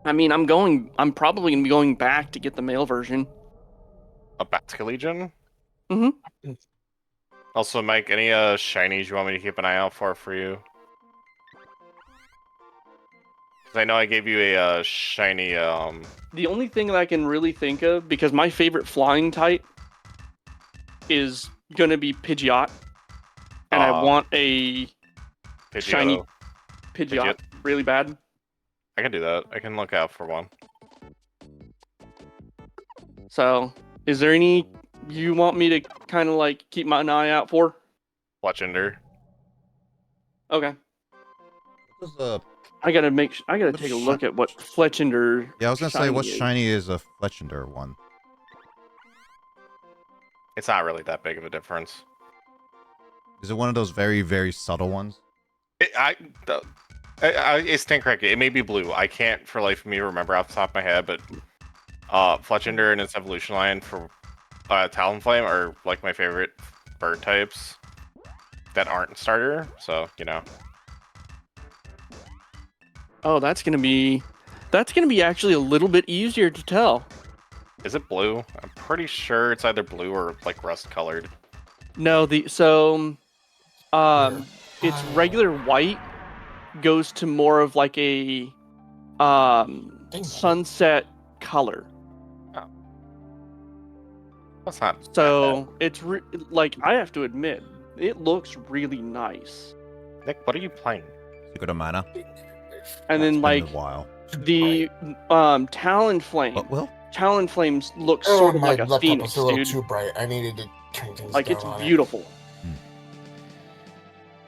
I mean, I'm probably gonna be going back to get the male version. A Batka Legion? Mm-hmm. Also, Mike, any shinies you want me to keep an eye out for you? Because I know I gave you a shiny, The only thing that I can really think of, because my favorite flying type is gonna be Pidgeot, and I want a shiny Pidgeotto. Pidgeot Pidgeot. really bad. I can do that. I can look out for one. So, is there any you want me to kind of like keep my eye out for? Fletchender. Okay. What does I gotta what take a shi- look at what Fletchender yeah, I was gonna say shiny what is. shiny is a Fletchender one. It's not really that big of a difference. Is it one of those very, very subtle ones? It's incorrect. It may be blue. I can't for life of me remember off the top of my head, but Fletchender and its evolution line for Talonflame are like my favorite bird types that aren't starter. So you know, Oh, that's gonna be actually a little bit easier to tell. is it blue? I'm pretty sure it's either blue or like rust colored. No, it's regular white goes to more of like a sunset color. Oh, that's not. So it's like I have to admit, it looks really nice. Nick, what are you playing? Secret of Mana. And then Been like a while. the Talonflame. What will? Talonflames looks sort of my like a laptop phoenix, was a little dude. too bright. I needed to turn things Like down it's on beautiful.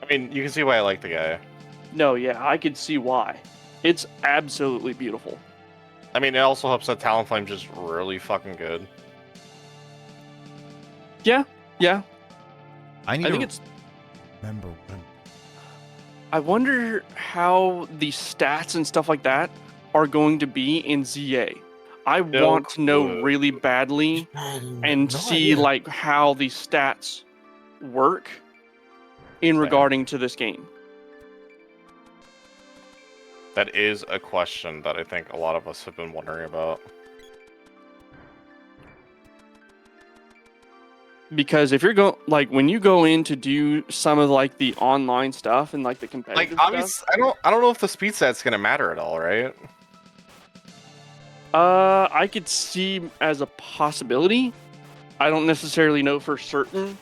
I mean, you can see why I like the guy. No, yeah, I could see why. It's absolutely beautiful. I mean, it also helps that Talonflame's just really fucking good. Yeah. I need I to think it's. remember when. I wonder how the stats and stuff like that are going to be in ZA. I No want to know clue. really badly it. and No see idea. like how the stats work in Same. regarding to this game. That is a question that I think a lot of us have been wondering about. Because if you're going like when you go in to do some of like the online stuff and like the competitive Like, stuff, obviously, I don't know if the speed set's gonna matter at all, right? I could see as a possibility. I don't necessarily know for certain.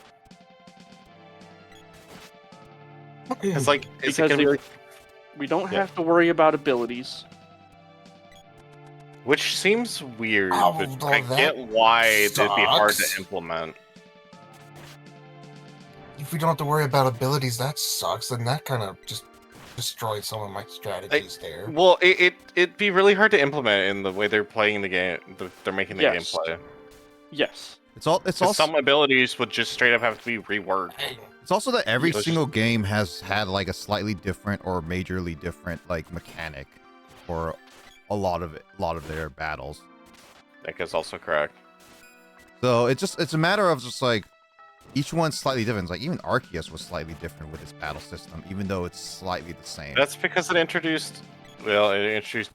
It's like, is it Because gonna be like, we don't Yeah. have to worry about abilities. which seems weird, Oh, but well, I that get why it'd be hard to sucks. implement. If we don't have to worry about abilities, that sucks. And that kind of just destroyed some of my strategies there. Well, it'd be really hard to implement in the way they're playing the game. They're making the Yes. gameplay. Yes. It's 'Cause also some abilities would just straight up have to be reworked. it's also that every Let's single game has had like a slightly different or majorly different like mechanic for a lot of their battles. Nick is also correct. So it's a matter of just like each one's slightly different. It's like even Arceus was slightly different with its battle system, even though it's slightly the same. That's because it introduced I'm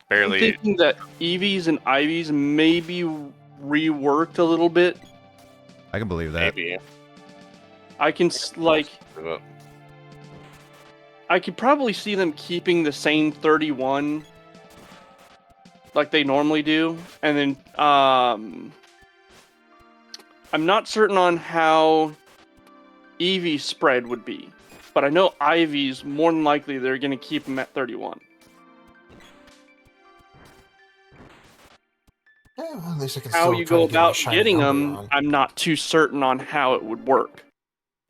barely. thinking that Eevees and Ivies may be reworked a little bit. I can believe that. Maybe. I can I could probably see them keeping the same 31 like they normally do, and then I'm not certain on how Eevee's spread would be, but I know Ivy's more than likely they're going to keep them at 31. Yeah, well, at least I can How still you try go to get my about shiny getting number them, on. I'm not too certain on how it would work.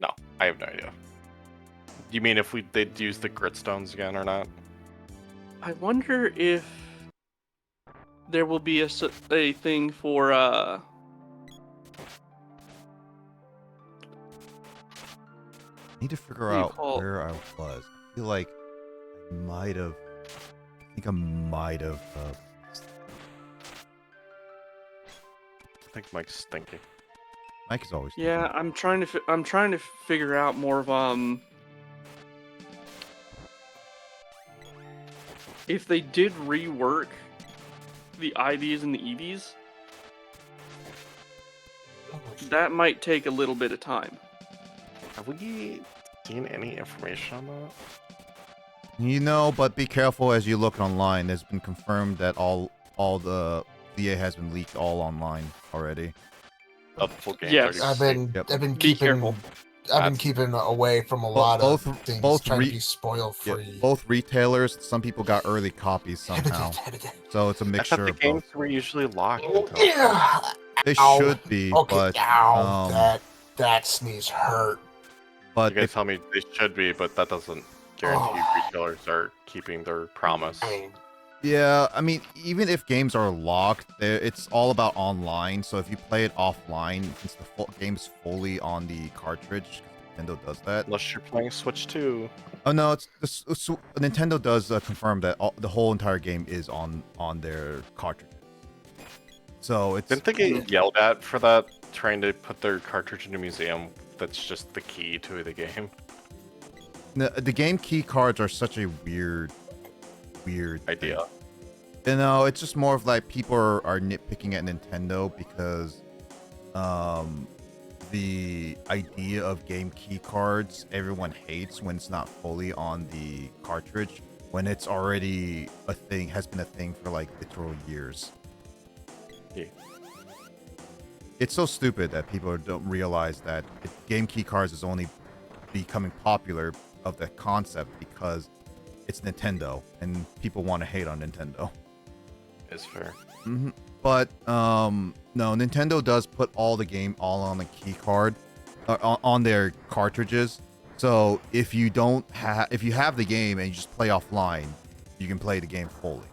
No, I have no idea. You mean if they'd use the gritstones again or not? I wonder if there will be a thing for Need to figure What do you out call- where I was. I feel like I might have. I think I might have. I think Mike's thinking. Mike is always. Yeah, I'm trying to figure out more of if they did rework the IVs and the EVs, that might take a little bit of time. Have we seen any information on that? You know, but be careful as you look online. It's been confirmed that all the VA has been leaked all online already. The full game. Yes. I've been Be careful. keeping away from a lot of things, trying to be spoil free. Both retailers. Some people got early copies somehow, so it's a I thought mixture the of games both. were usually locked. Until... Yeah. They Ow. should be, Okay, but that sneeze hurt. but You guys tell me they should be, but that doesn't guarantee retailers are keeping their promise. I mean, yeah, I mean, even if games are locked, it's all about online. So if you play it offline, since the full game's fully on the cartridge, Nintendo does that. Unless you're playing Switch 2. Oh no, Nintendo does confirm that the whole entire game is on their cartridge. So it's Didn't they get yelled at for that, trying to put their cartridge in a museum that's just the key to the game? the game key cards are such a weird Idea. You know, it's just more of like people are nitpicking at Nintendo because the idea of game key cards everyone hates when it's not fully on the cartridge, when it's already a thing, has been a thing for like literal years. Yeah. It's so stupid that people don't realize that game key cards is only becoming popular of the concept because it's Nintendo and people want to hate on Nintendo. Is fair. Mm-hmm. But no, Nintendo does put all the game all on the key card, on their cartridges. So if you have the game and you just play offline, you can play the game fully.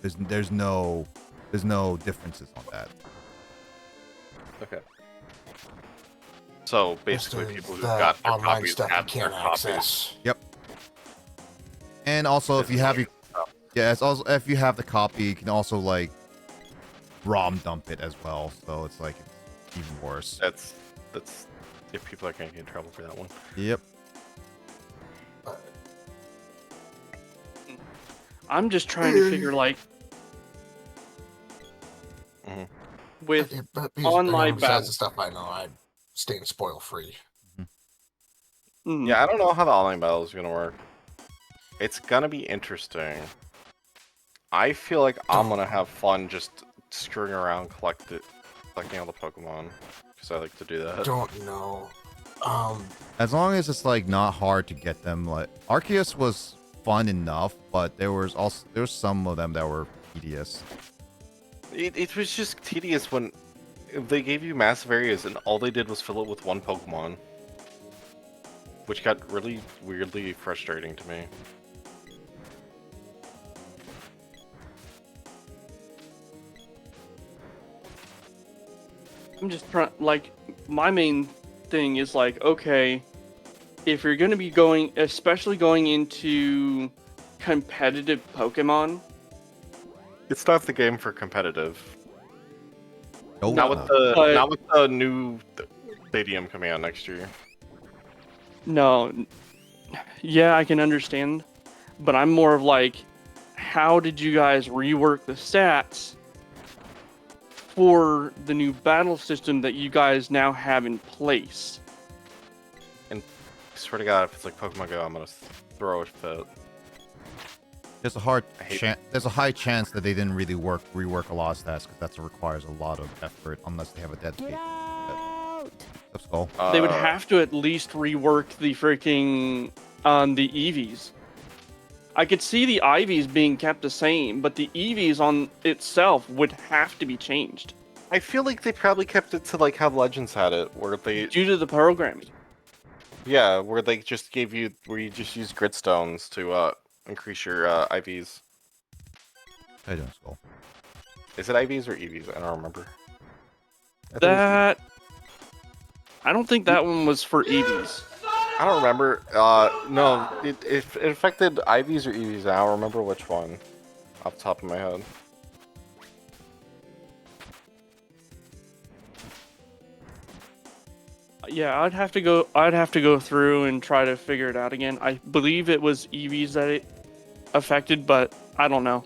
There's no differences on that. Okay. So basically, Just people who the got their online copies stuff you have their can't copies. access. Yep. And also, if you have it's also if you have the copy, you can also like ROM dump it as well. So it's like it's even worse. That's if people are gonna get in trouble for that one. Yep. I'm just trying to figure like with But online besides battles. the stuff I know, I'm staying spoil free. Mm. Yeah, I don't know how the online battle is gonna work. It's gonna be interesting. I feel like I'm gonna have fun just screwing around collecting all the Pokemon because I like to do that. Don't know. As long as it's like not hard to get them. Like Arceus was fun enough, but there's some of them that were tedious. It was just tedious when they gave you massive areas and all they did was fill it with one Pokemon, which got really weirdly frustrating to me. I'm just trying, like, my main thing is like, okay, if you're going to be going, especially going into competitive Pokemon, It's not the game for competitive. Nope. Not with the new stadium coming out next year. no, yeah, I can understand, but I'm more of like, how did you guys rework the stats for the new battle system that you guys now have in place? And I swear to God, if it's like Pokemon Go, I'm gonna throw a fit. There's a high chance that they didn't really rework a lot of stats because that requires a lot of effort unless they have a dedicated. Let's go. They would have to at least rework the freaking the EVs. I could see the IVs being kept the same, but the EVs on itself would have to be changed I feel like they probably kept it to like how Legends had it, where they due to the programming. where they just gave you where you just use grid stones to increase your IVs. How you doing, Skull? Is it IVs or EVs? I don't remember. That I don't think that one was for EVs. I don't remember. No, it affected IVs or EVs. I don't remember which one off the top of my head. Yeah, I'd have to go through and try to figure it out again. I believe it was EVs that it affected, but I don't know.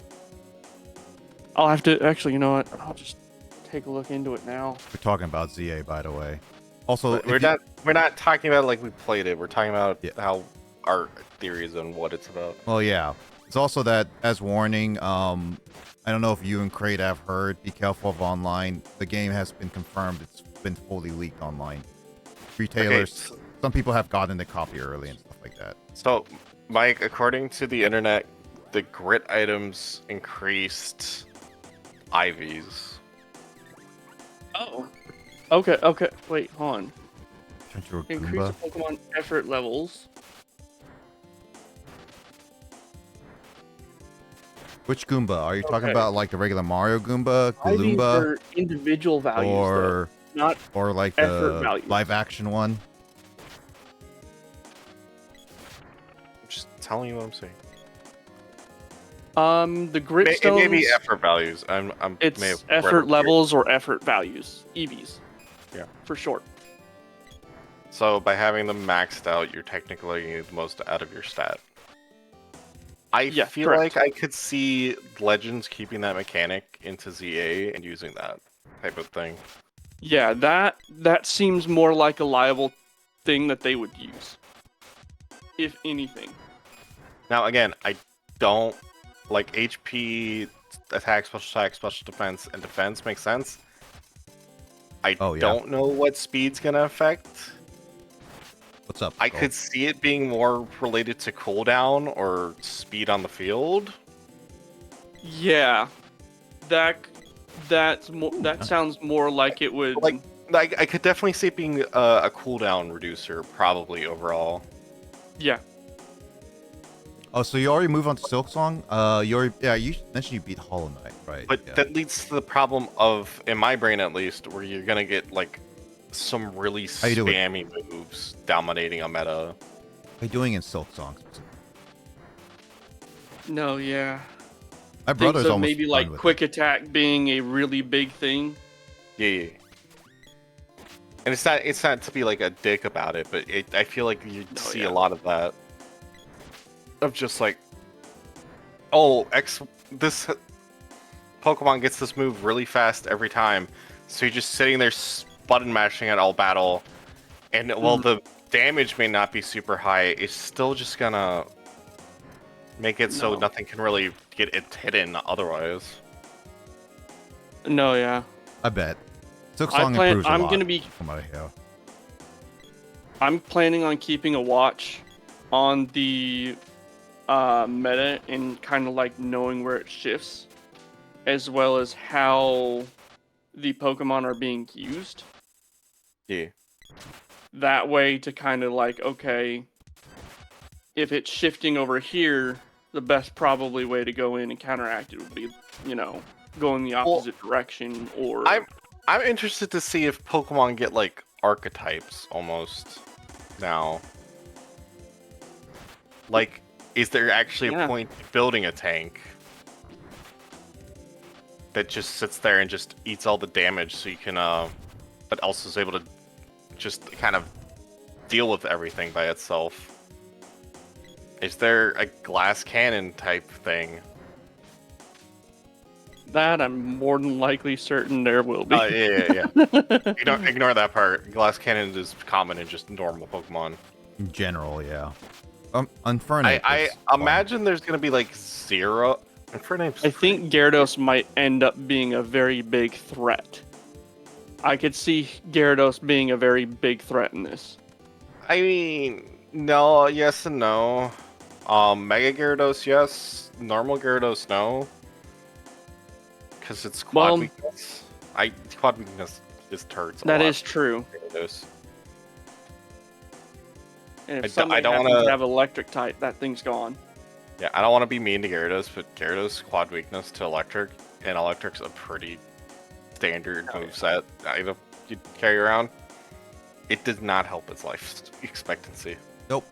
I'll have to actually. You know what? I'll just take a look into it now. We're talking about ZA, by the way. Also, But we're not talking about it like we played it. We're talking about Yeah. how our theories on what it's about. Well, yeah. It's also that, as warning, I don't know if you and Crate have heard, be careful of online. The game has been confirmed. It's been fully leaked online. Retailers, Okay, some people have gotten the copy early and stuff like that. so, Mike, according to the internet, the grit items increased IVs. Oh. Okay. Okay. Wait. Hold on. Central Increase Goomba. the Pokemon effort levels. Which Goomba? Are you talking Okay. about like the regular Mario Goomba, IVs Gloomba, are individual values, or though, not like effort the values. live action one? I'm just telling you what I'm saying. The grit stones. Maybe effort values. It's may have effort read levels or effort values. EVs. Yeah. For short. So by having them maxed out, you're technically getting the most out of your stat. I Yeah, feel correct. like I could see Legends keeping that mechanic into ZA and using that type of thing. Yeah, that seems more like a liable thing that they would use. If anything. Now again, I don't like HP, attack, special defense, and defense makes sense. I Oh, yeah. don't know what speed's gonna affect. What's up? I Skull? could see it being more related to cooldown or speed on the field. Yeah. That sounds more like it would Like I could definitely see it being a cooldown reducer, probably overall. yeah. Oh, so you already moved on to Silk Song? You mentioned you beat Hollow Knight, right? But Yeah. that leads to the problem of, in my brain at least, where you're gonna get like some really you doing? spammy moves dominating a meta. What are you doing in Silk Song? No, yeah. My brother's Thinks of almost maybe done like with quick attack being a really big thing. Yeah. And it's not to be like a dick about it, but I feel like you see yeah. a lot of that. Of just like, oh, this Pokemon gets this move really fast every time, so you're just sitting there button mashing at all battle, and while the damage may not be super high, it's still just gonna make it so No. nothing can really get it hidden otherwise. No, yeah. I bet. Silk Song I'm improves a lot gonna be from what I hear. I'm planning on keeping a watch on the meta and kind of like knowing where it shifts, as well as how the Pokemon are being used. Yeah. That way to kind of like, okay, if it's shifting over here, the best probably way to go in and counteract it would be, go in the opposite direction or... I'm interested to see if Pokemon get like archetypes almost now. Like, is there actually a point to building a tank that just sits there and just eats all the damage so you can, but also is able to just kind of deal with everything by itself? Is there a glass cannon type thing? That I'm more than likely certain there will be. Yeah. Ignore that part. Glass cannon is common in just normal Pokemon. In general, yeah. Infernape. I imagine there's gonna be like zero. Infernape's I think Gyarados might end up being a very big threat. I could see Gyarados being a very big threat in this. I mean, no, yes and no. Mega Gyarados, yes. Normal Gyarados, no. Because it's quad weakness. Quad weakness just hurts a lot. That is true. Gyarados. And if I somebody don't happens wanna- to have electric type, that thing's gone. Yeah, I don't want to be mean to Gyarados, but Gyarados quad weakness to electric, and electric's a pretty standard moveset item you carry around. It does not help its life expectancy. Nope.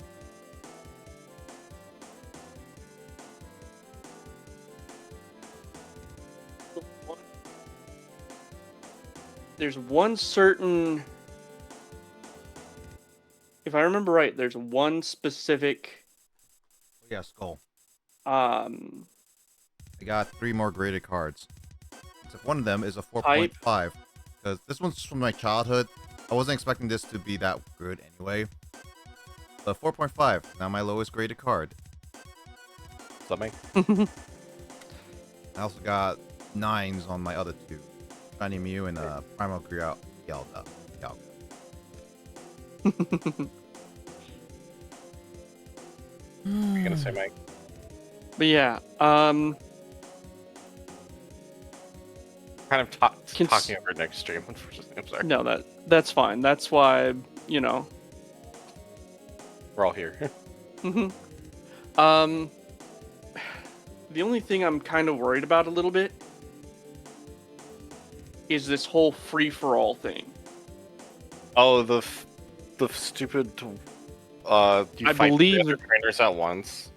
There's one certain... If I remember right, there's one specific... Yeah, Skull. I I got 3 more graded cards. Except one of them is a 4.5. Because this one's from my childhood. I wasn't expecting this to be that good anyway. But 4.5, now my lowest graded card. Something. I also got 9s on my other two. Shiny Mew and Primal Grial. Yelda. What are you gonna say, Mike? But yeah, Kind of talking over next stream. Unfortunately, I'm sorry. no, that's fine. That's why, you know. We're all here. The only thing I'm kind of worried about a little bit is this whole free-for-all thing. Oh, the stupid. You I fight believe the other trainers at once.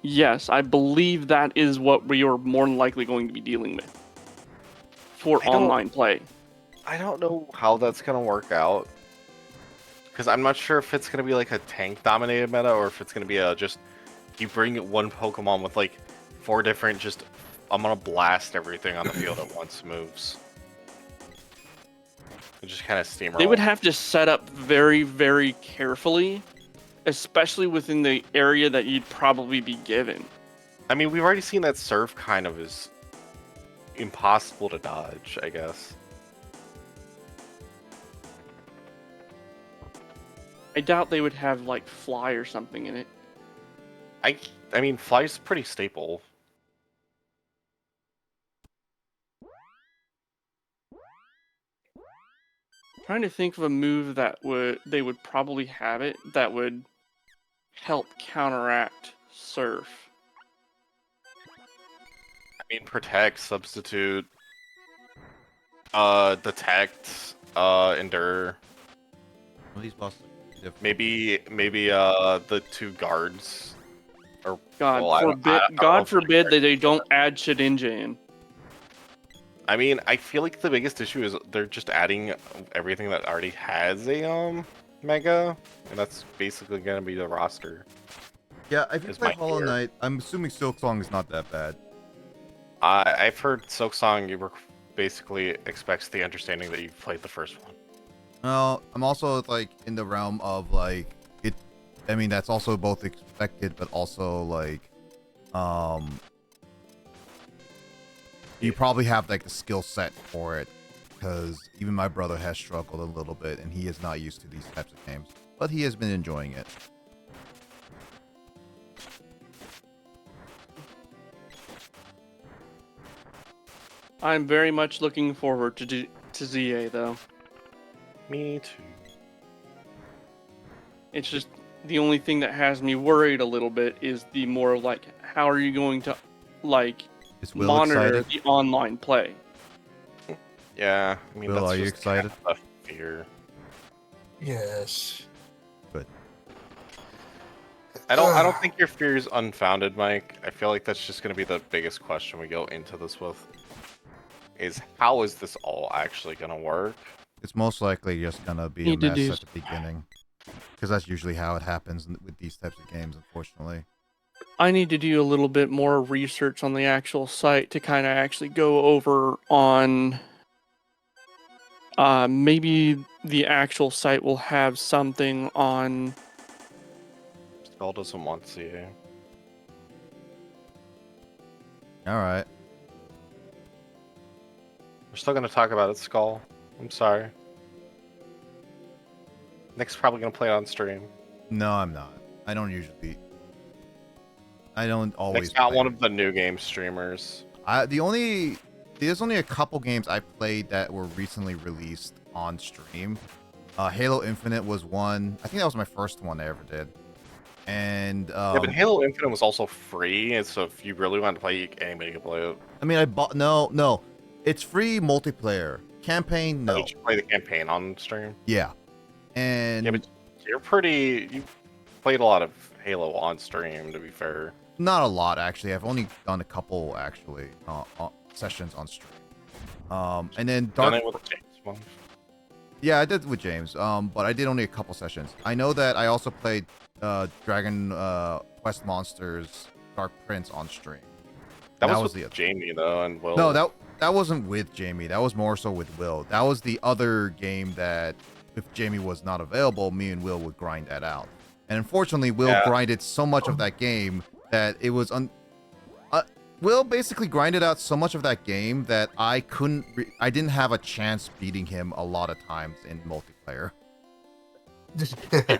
Yes, I believe that is what we are more than likely going to be dealing with for online play. I don't know how that's gonna work out. Because I'm not sure if it's gonna be like a tank-dominated meta or if it's gonna be a just you bring one Pokemon with like 4 different just I'm gonna blast everything on the field at once moves. And just kind of steamroll. They would have to set up very, very carefully, especially within the area that you'd probably be given. I mean, we've already seen that Surf kind of is impossible to dodge, I guess. I doubt they would have like Fly or something in it. I mean, Fly's pretty staple. Trying to think of a move that they would probably have it that would help counteract Surf. I mean, Protect, Substitute, Detect, Endure. Well, these bosses are different. Maybe the 2 guards. Or God well, forbid, I don't know God if forbid they're- that they don't add Shedinja in. I mean, I feel like the biggest issue is they're just adding everything that already has a Mega, and that's basically gonna be the roster. Yeah, if you is play my Hollow fear. Knight, I'm assuming Silk Song is not that bad. I've heard Silksong basically expects the understanding that you've played the first one. Well, I'm also like in the realm of like it. I mean, that's also both expected, but also like, you probably have like the skill set for it, because even my brother has struggled a little bit, and he is not used to these types of games, but he has been enjoying it. I'm very much looking forward to ZA though. Me too. It's just the only thing that has me worried a little bit is the more like how are you going to like Is Will monitor excited? the online play? Yeah, I mean, Will, that's are you just kind excited? of a fear. Yes. Good. I don't think your fear is unfounded, Mike. I feel like that's just going to be the biggest question we go into this with. Is how is this all actually going to work? It's most likely just gonna be a Need to mess do at the beginning, because that's usually how it happens with these types of games, unfortunately. I need to do a little bit more research on the actual site to kind of actually go over on maybe the actual site will have something on. Skull doesn't want CA. All right. We're still going to talk about it, Skull. I'm sorry. Nick's probably going to play it on stream. No, I'm not. I don't usually. I don't always. Nick's not play one it. of the new game streamers. There's only a couple games I played that were recently released on stream. Halo Infinite was one. I think that was my first one I ever did. And Yeah, but Halo Infinite was also free, and so if you really want to play, anybody can play it. I mean, I bought no. It's free multiplayer. Campaign, no. You should play the campaign on stream. Yeah. And Yeah, but you played a lot of Halo on stream, to be fair. not a lot actually. I've only done a couple actually sessions on stream. And then Done Dark. it with James once. Yeah, I did with James. But I did only a couple sessions. I know that I also played Dragon Quest Monsters Dark Prince on stream. That That was was with the other. Jamie though, and Will. No, that wasn't with Jamie. That was more so with Will. That was the other game that if Jamie was not available, me and Will would grind that out. And unfortunately, Will grinded so much of that game that it was Will basically grinded out so much of that game that I didn't have a chance beating him a lot of times in multiplayer.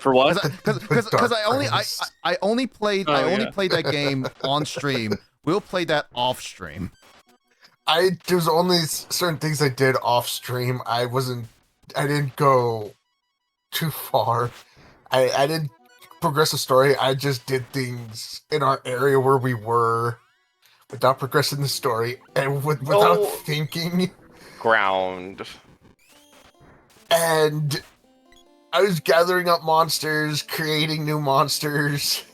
For what? Because I only played Oh, played that game on stream. Will played that off stream. There's only certain things I did off stream. I didn't go too far. I didn't progress the story. I just did things in our area where we were without progressing the story and without thinking. Ground. And I was gathering up monsters, creating new monsters.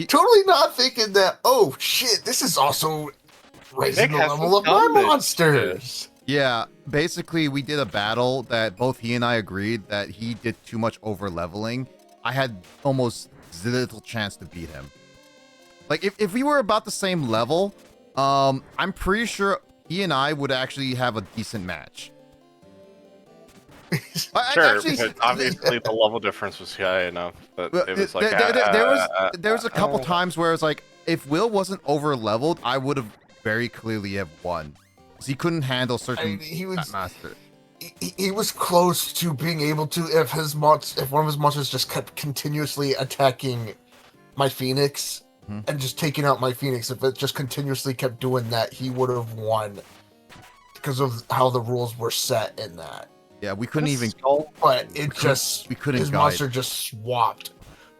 Totally not thinking that, oh shit, this is also raising the level of my monsters. Yeah, basically we did a battle that both he and I agreed that he did too much over leveling. I had almost little chance to beat him. Like if we were about the same level, I'm pretty sure he and I would actually have a decent match. Sure, because obviously the level difference was high enough that it was like there was a couple times where it's like if Will wasn't over leveled, I would have very clearly have won. Because he couldn't handle certain master. He was close to being able to if one of his monsters just kept continuously attacking my Phoenix and just taking out my Phoenix. If it just continuously kept doing that, he would have won because of how the rules were set in that. Yeah, we couldn't even. But we couldn't. His monster just swapped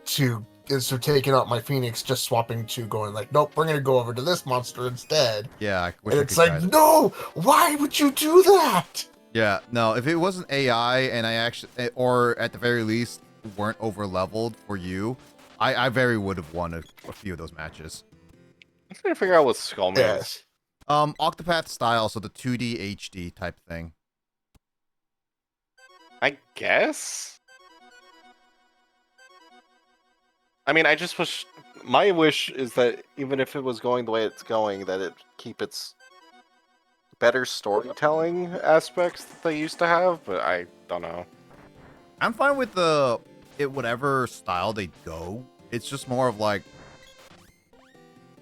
to instead of taking out my Phoenix, just swapping to going like, nope, we're gonna go over to this monster instead. Yeah, and it's like, no, why would you do that? Yeah, no. If it wasn't AI and I actually, or at the very least, weren't over leveled for you, I very would have won a few of those matches. I'm trying to figure out what Skull means. Octopath style, so the 2D HD type thing. I guess. I mean, I just wish. My wish is that even if it was going the way it's going, that it keep its better storytelling aspects that they used to have. But I don't know. I'm fine with whatever style they go. It's just more of like,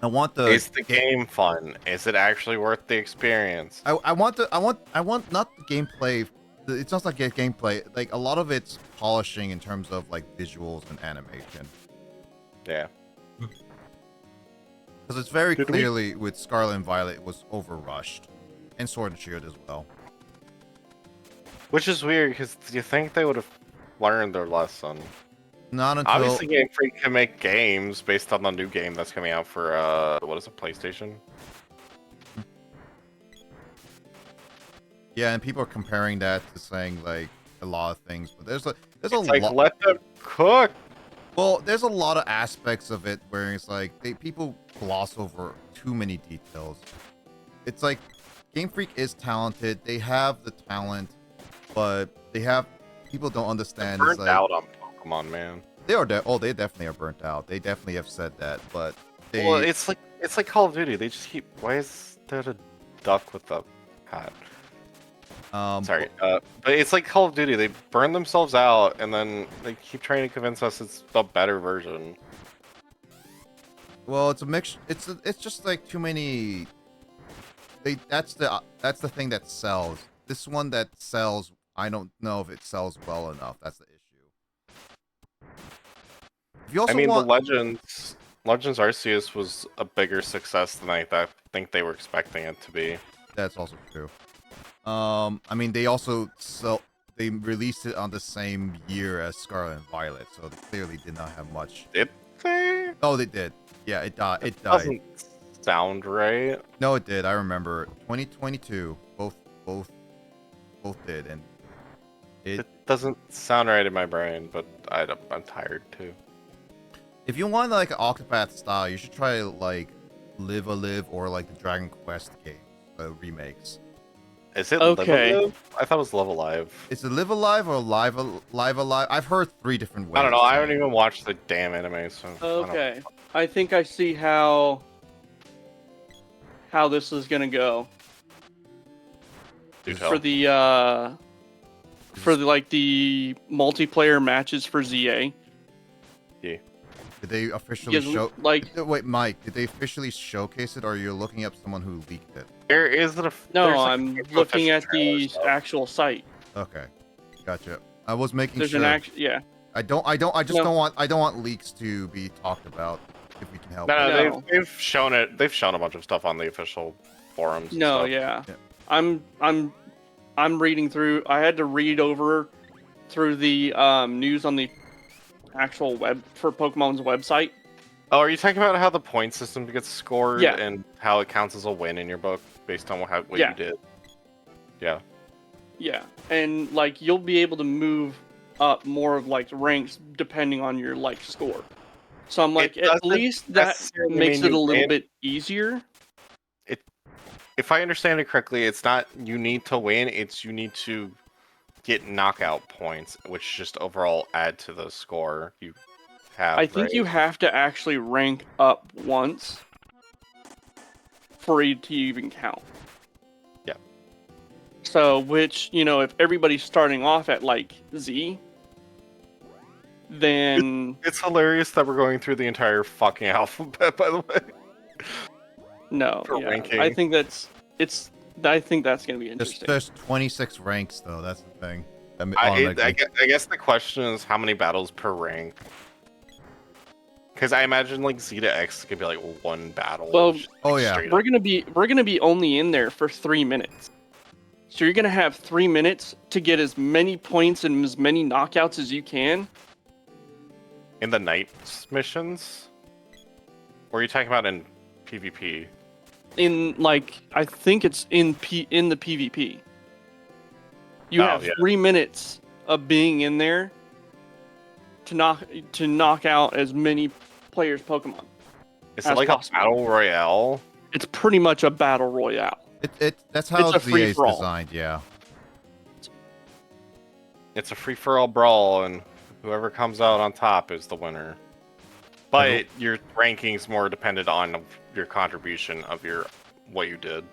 I want the. Is the game fun? Is it actually worth the experience? I want not the gameplay. It's not like gameplay. Like a lot of it's polishing in terms of like visuals and animation. Yeah. Because it's very clearly with Scarlet and Violet it was overrushed, and Sword and Shield as well. Which is weird because you think they would have learned their lesson. Not until obviously Game Freak can make games based on the new game that's coming out for what is it, PlayStation? Yeah, and people are comparing that to saying like a lot of things, but there's a like let them cook. Well, there's a lot of aspects of it where it's like people gloss over too many details. It's like Game Freak is talented; they have the talent, but people don't understand. They're burnt out on Pokemon, man. They are they definitely are burnt out. They definitely have said that, but well, it's like Call of Duty. They just keep. Why is there a duck with a hat? Sorry, but it's like Call of Duty. They burn themselves out, and then they keep trying to convince us it's the better version. Well, it's a mix. It's just like too many. That's the thing that sells. This one that sells, I don't know if it sells well enough. That's the issue. If you also the Legends Arceus was a bigger success than I think they were expecting it to be. That's also true. They released it on the same year as Scarlet and Violet, so they clearly did not have much. Did they? Oh, they did. Yeah, it died. It died. Doesn't sound right. No, it did. I remember 2022. Both did, and it doesn't sound right in my brain. But I'm tired too. If you want like an Octopath style, you should try like Live a Live or like the Dragon Quest games, remakes. Is it okay? Live Alive? I thought it was Live Alive. Is it Live Alive or Live Alive? I've heard 3 different ways. I don't know. I haven't even watched the damn anime. So okay, I think I see how how this is gonna go Do for tell. the like the multiplayer matches for ZA. Did they officially Because, show? like, Wait, Mike. Did they officially showcase it, or you're looking up someone who leaked it? There is the no, there's, like, I'm official looking at trailer the stuff. actual site. Okay, gotcha. I was making There's sure. yeah. I just No. don't want leaks to be talked about if we can help. No, it. No. they've shown it. They've shown a bunch of stuff on the official forums. And No, stuff. yeah. Yeah. I'm reading through. I had to read over through the news on the actual web for Pokemon's website. Oh, are you talking about how the point system gets scored Yeah. and how it counts as a win in your book based on what Yeah. you did? Yeah. Yeah, and like you'll be able to move up more of like ranks depending on your like score. So I'm like, It at doesn't least that necessarily makes mean it a you little win. bit easier. If I understand it correctly, it's not you need to win, it's you need to get knockout points, which just overall add to the score you have. I think you have to actually rank up once for it to even count. Yeah. So, which, you know, if everybody's starting off at like Z, then It's hilarious that we're going through the entire fucking alphabet, by the way. no, for yeah, ranking. I think that's gonna be interesting. There's 26 ranks though. That's the thing. I guess the question is how many battles per rank. Because I imagine like Z to X could be like one battle. Well, just, oh, yeah. straight We're up. gonna be only in there for 3 minutes. So you're gonna have 3 minutes to get as many points and as many knockouts as you can. In the night missions? Or are you talking about in PvP? In like, I think it's in the PvP. You Oh, have yeah. 3 minutes of being in there to knock out as many players' Pokemon. Is As it like possible. a battle royale? It's pretty much a battle royale. That's how It's a ZA is free-for-all. designed. Yeah. It's a free-for-all brawl, and whoever comes out on top is the winner. But your ranking's more dependent on your contribution of what you did.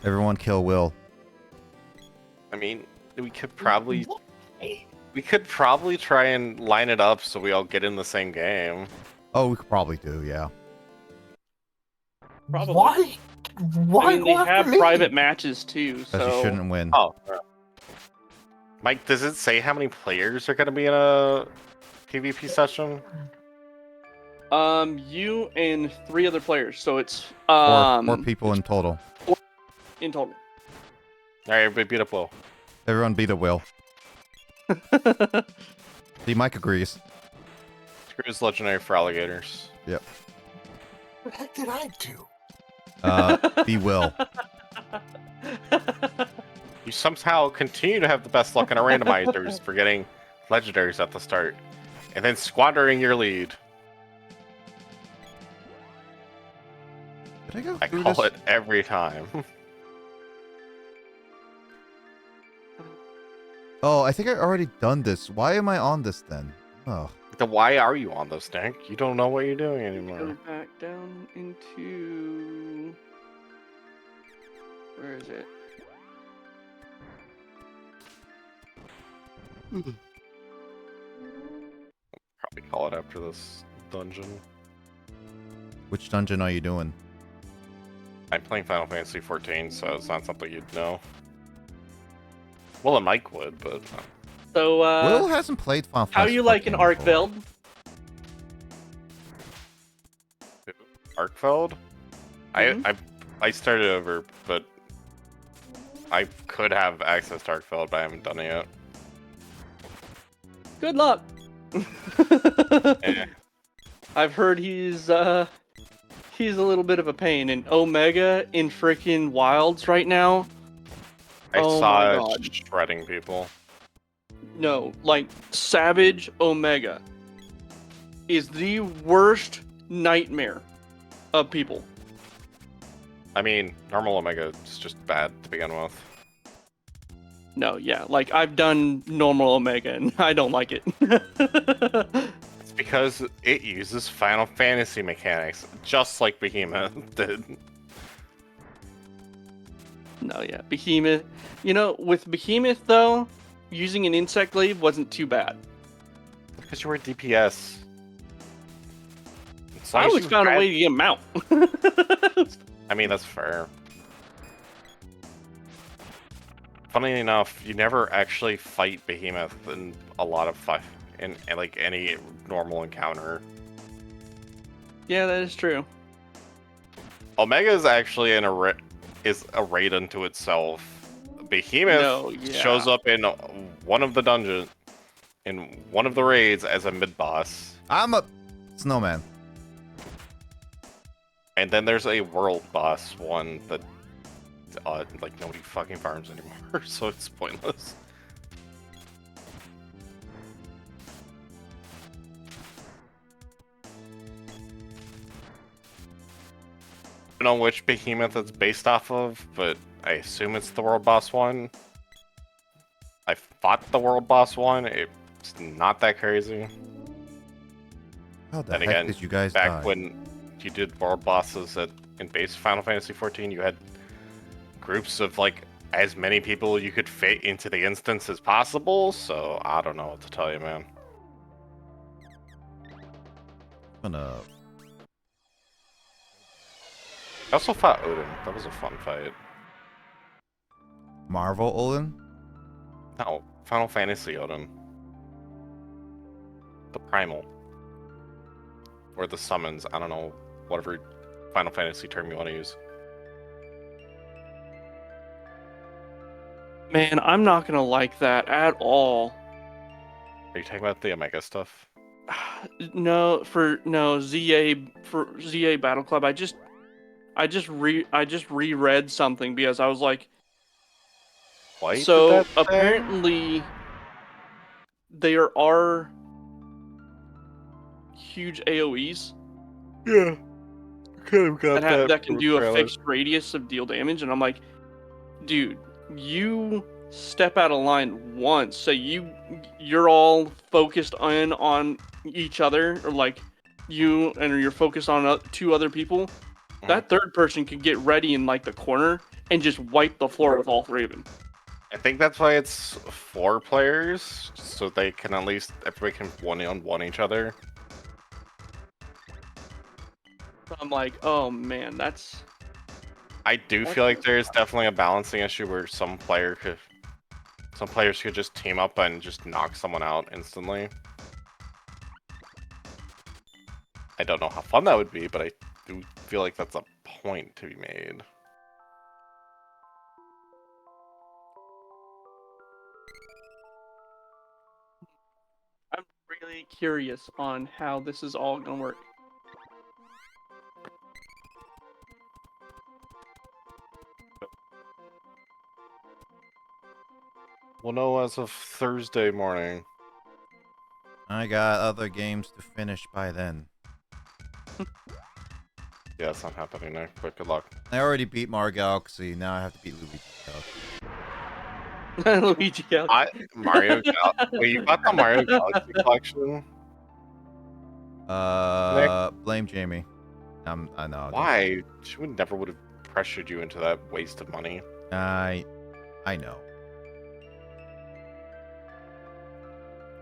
Everyone kill Will. I mean, we could probably try and line it up so we all get in the same game. Oh, we could probably do. Yeah. Probably. Why? Why I mean, they go after have me? private matches too, Because so you shouldn't win. Oh, Mike, does it say how many players are going to be in a PvP session? You and 3 other players, so it's Four people in total. in total. All right, everybody beat up Will. Everyone beat a Will. See, Mike agrees. Screws legendary for alligators. Yep. What the heck did I do? Be Will. You somehow continue to have the best luck in our randomizers for getting legendaries at the start, and then squandering your lead. Did I go I through call this? it every time. Oh, I think I already done this. Why am I on this then? Oh, Then why are you on this, Nick? You don't know what you're doing Go anymore. back down into where is it? Probably call it after this dungeon. which dungeon are you doing? I'm playing Final Fantasy 14, so it's not something you'd know. Well, and Mike would, but So, Will hasn't played Final how Fantasy you like an 14 arc before. build? Arkfeld? Mhm. I started over, but I could have access to Arkfeld, but I haven't done it yet. Good luck. Eh. I've heard he's a little bit of a pain, and Omega in freaking Wilds right now. I Oh saw my it God. shredding people. No, like Savage Omega is the worst nightmare of people. I mean, normal Omega is just bad to begin with. No, yeah, like I've done normal Omega and I don't like it. It's because it uses Final Fantasy mechanics, just like Behemoth did. No, yeah, Behemoth. You know, with Behemoth though, using an insect glaive wasn't too bad. Because you were DPS. As long I as always you found a had- way to get him out. I mean, that's fair. Funny enough, you never actually fight Behemoth in a lot of in like any normal encounter. Yeah, that is true. Omega is actually is a raid unto itself. Behemoth No, yeah. shows up in one of the dungeons, in one of the raids as a mid boss, I'm a snowman. and then there's a world boss one that like nobody fucking farms anymore, so it's pointless. I don't know which Behemoth it's based off of, but I assume it's the world boss one. I fought the world boss one. It's not that crazy. How the Then heck again, did you guys back die? when you did world bosses in base Final Fantasy 14, you had groups of like as many people you could fit into the instance as possible. So I don't know what to tell you, man. I'm gonna... I also fought Odin. That was a fun fight. Marvel Olin? No, Final Fantasy Odin. The primal. Or the summons. I don't know, whatever Final Fantasy term you want to use. Man, I'm not gonna like that at all. Are you talking about the Omega stuff? No, ZA Battle Club. I just reread something because I was like, Why so did that say? apparently there are huge AoEs Yeah. Could have got that can from do a trailer. fixed radius of deal damage, and I'm like, dude, you step out of line once, so you're all focused on each other, or like you're focused on two other people. That third person can get ready in like the corner and just wipe the floor with all three of them. I think that's why it's 4 players, so they can at least everybody can one-on-one each other. So I'm like, oh man, that's I do feel like there's definitely a balancing issue where some players could just team up and just knock someone out instantly. I don't know how fun that would be, but I do feel like that's a point to be made. I'm really curious on how this is all gonna work. We'll know as of Thursday morning. I got other games to finish by then. Yeah, it's not happening now, but good luck. I already beat Mario Galaxy, now I have to beat Luigi. Luigi Galaxy. Mario Galaxy. Wait, you got the Mario Galaxy collection? Blame Jamie. I know. Why? She would have pressured you into that waste of money. I know.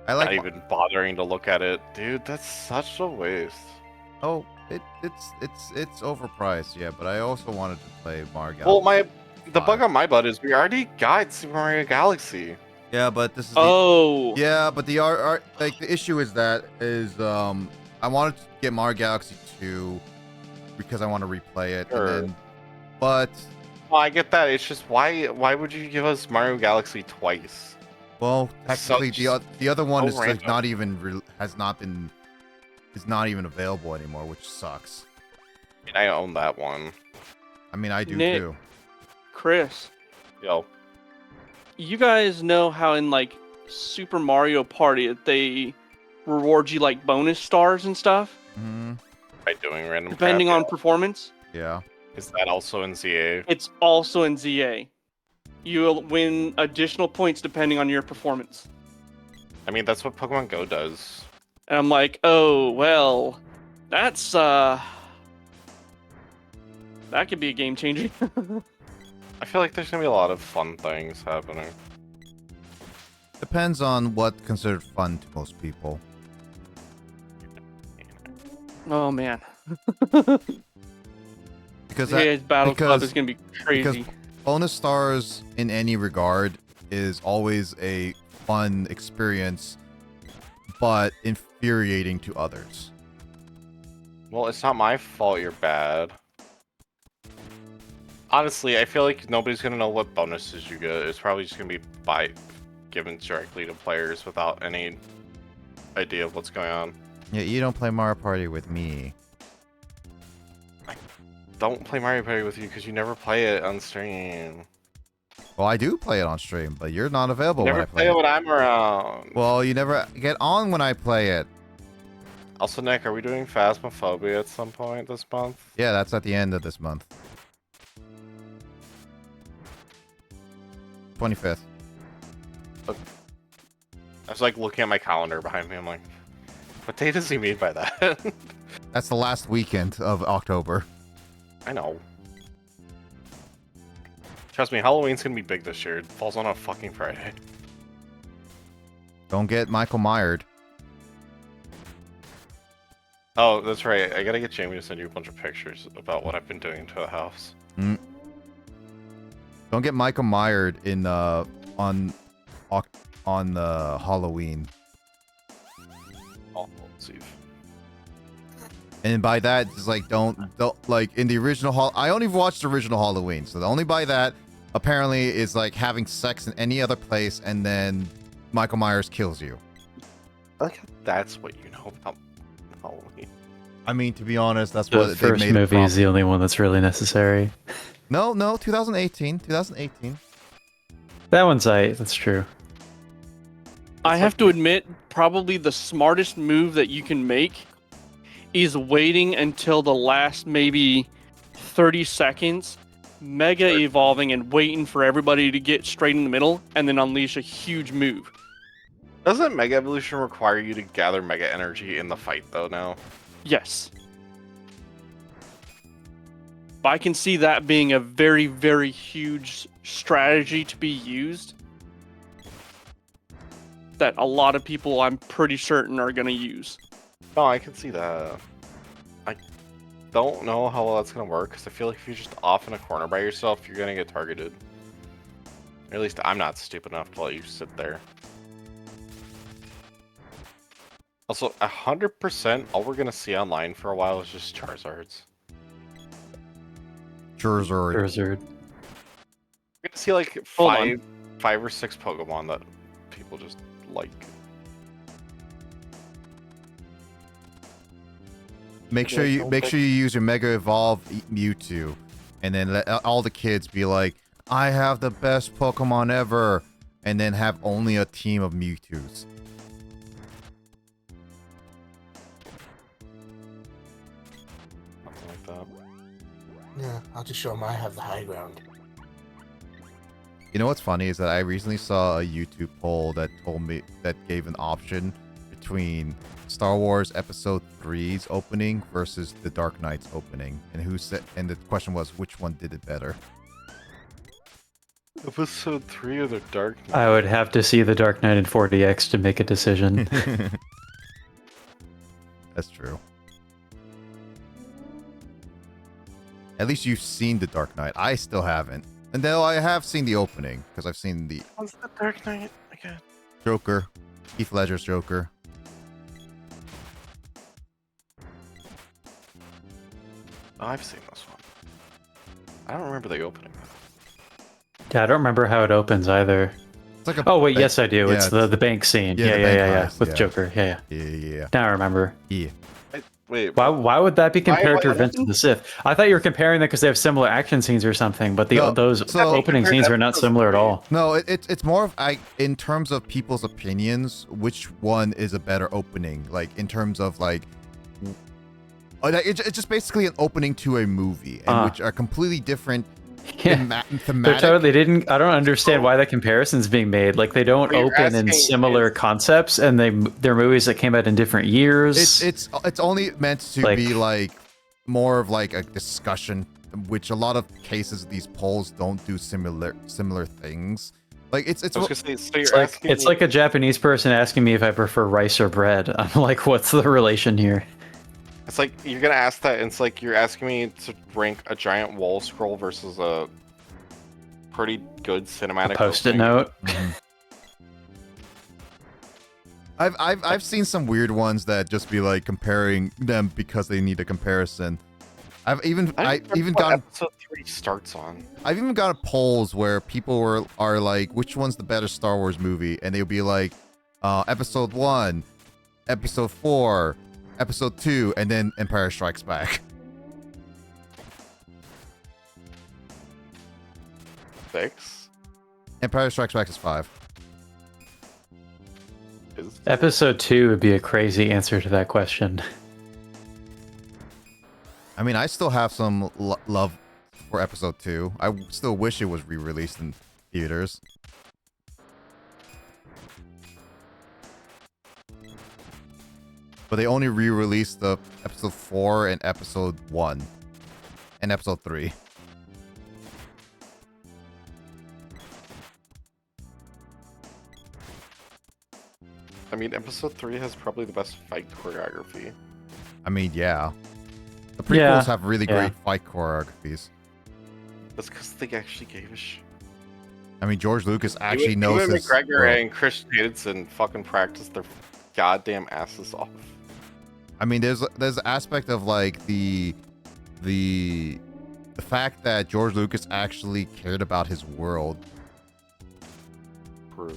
I Not like. even bothering to look at it, dude. That's such a waste. Oh, it's overpriced, yeah. But I also wanted to play Mario Galaxy. Well, the bug on my butt is we already got Super Mario Galaxy. Yeah, but this is. Oh. Yeah, but the like the issue is that I wanted to get Mario Galaxy 2 because I want to replay it, Sure. and then, but Well, I get that. It's just why would you give us Mario Galaxy twice? well, technically the other one is like random. not even is not even available anymore, which sucks. And I own that one. I mean, I do Nick. too. Chris, Yo, you guys know how in like Super Mario Party they reward you like bonus stars and stuff Hmm. by doing random depending crap, on performance? Yeah. is that also in ZA? It's also in ZA. You'll win additional points depending on your performance. I mean, that's what Pokemon Go does. And I'm like, oh well, that's that could be a game changer. I feel like there's gonna be a lot of fun things happening. Depends on what considered fun to most people. Oh man. Because Today's Battle Club because- is gonna be crazy. bonus stars in any regard is always a fun experience, but infuriating to others. Well, it's not my fault you're bad. Honestly, I feel like nobody's gonna know what bonuses you get. It's probably just gonna be given directly to players without any idea of what's going on. Yeah, you don't play Mario Party with me. Don't play Mario Party with you because you never play it on stream. Well, I do play it on stream, but you're not available Never when I play play it it. when I'm around. Well, you never get on when I play it. Also, Nick, are we doing Phasmophobia at some point this month? Yeah, that's at the end of this month. 25th. I was like looking at my calendar behind me. I'm like, what day does he mean by that? That's the last weekend of October. I know. Trust me, Halloween's gonna be big this year. It falls on a fucking Friday. Don't get Michael Myers. Oh, that's right. I gotta get Jamie to send you a bunch of pictures about what I've been doing to the house. Don't get Michael Myers in on Halloween. Oh, see. And by that, it's like don't like in the original I only watched the original Halloween, so the only by that apparently is like having sex in any other place, and then Michael Myers kills you. I like how that's what you know about Halloween. I mean, to be honest, that's The what they first made. movie is the only one that's really necessary. No, 2018. That one's that's true. I have to admit, probably the smartest move that you can make is waiting until the last maybe 30 seconds, mega evolving and waiting for everybody to get straight in the middle, and then unleash a huge move. Doesn't Mega Evolution require you to gather Mega Energy in the fight, though, now? Yes. But I can see that being a very, very huge strategy to be used that a lot of people, I'm pretty certain, are going to use. No, I can see that. I don't know how well that's going to work, because I feel like if you're just off in a corner by yourself, you're going to get targeted. Or at least I'm not stupid enough to let you sit there. Also, 100%, all we're going to see online for a while is just Charizards. Charizard. Charizard. We're going to see like Hold on. five or six Pokemon that people just like. Make sure you use your Mega Evolve Mewtwo, and then let all the kids be like, "I have the best Pokemon ever," and then have only a team of Mewtwo's. Something like that. Yeah, I'll just show them I have the high ground. You know what's funny is that I recently saw a YouTube poll that gave an option between Star Wars Episode 3's opening versus the Dark Knight's opening, and the question was which one did it better. Episode 3 of the Dark Knight. I would have to see the Dark Knight in 4DX to make a decision. That's true. At least you've seen the Dark Knight. I still haven't. And though I have seen the opening, because I've seen the What's the Dark Knight again? Joker, Heath Ledger's Joker. Oh, I've seen this one. I don't remember the opening. Yeah, I don't remember how it opens either. It's like a Oh wait, yes I do. yeah, it's the bank scene. yeah, the Yeah, bank yeah. heist, With yeah. Joker. Yeah. yeah. Now I remember. Wait, Why would that be compared to why- Revenge of the Sith? I thought you were comparing them because they have similar action scenes or something, but No, those so- opening scenes are not similar at all. No, it's more of in terms of people's opinions, which one is a better opening? Like in terms of like, it's just basically an opening to a movie, and which are completely different Yeah. thematic. They didn't. I don't understand why that comparison's being made. Like they don't What you're open in asking similar concepts, and they're movies that came out in different years. It's only meant to Like- be like more of like a discussion which a lot of cases these polls don't do similar things. Like it's I was gonna say, so you're It's like asking it's me- like a Japanese person asking me if I prefer rice or bread. I'm like, what's the relation here? It's like you're gonna ask that, and it's like you're asking me to rank a giant wall scroll versus a pretty good cinematic Post-it opening. note. I've seen some weird ones that just be like comparing them because they need a comparison. I've even got episode 3 starts on. I've even got polls where people are like, which one's the better Star Wars movie, and they'll be like, episode 1, episode 4, episode 2, and then Empire Strikes Back. 6 Empire Strikes Back is 5. is Episode 2 would be a crazy answer to that question. I mean, I still have some love for episode 2. I still wish it was re-released in theaters. But they only re-released the episode 4 and episode 1 and episode 3. I mean, episode 3 has probably the best fight choreography. I mean, yeah. The prequels Yeah, have really yeah. great fight choreographies. That's because they actually gave a shit. I mean, George Lucas actually knows Ewan his McGregor world. and Chris Davidson fucking practice their goddamn asses off. I mean, there's an aspect of like the fact that George Lucas actually cared about his world. Bruce.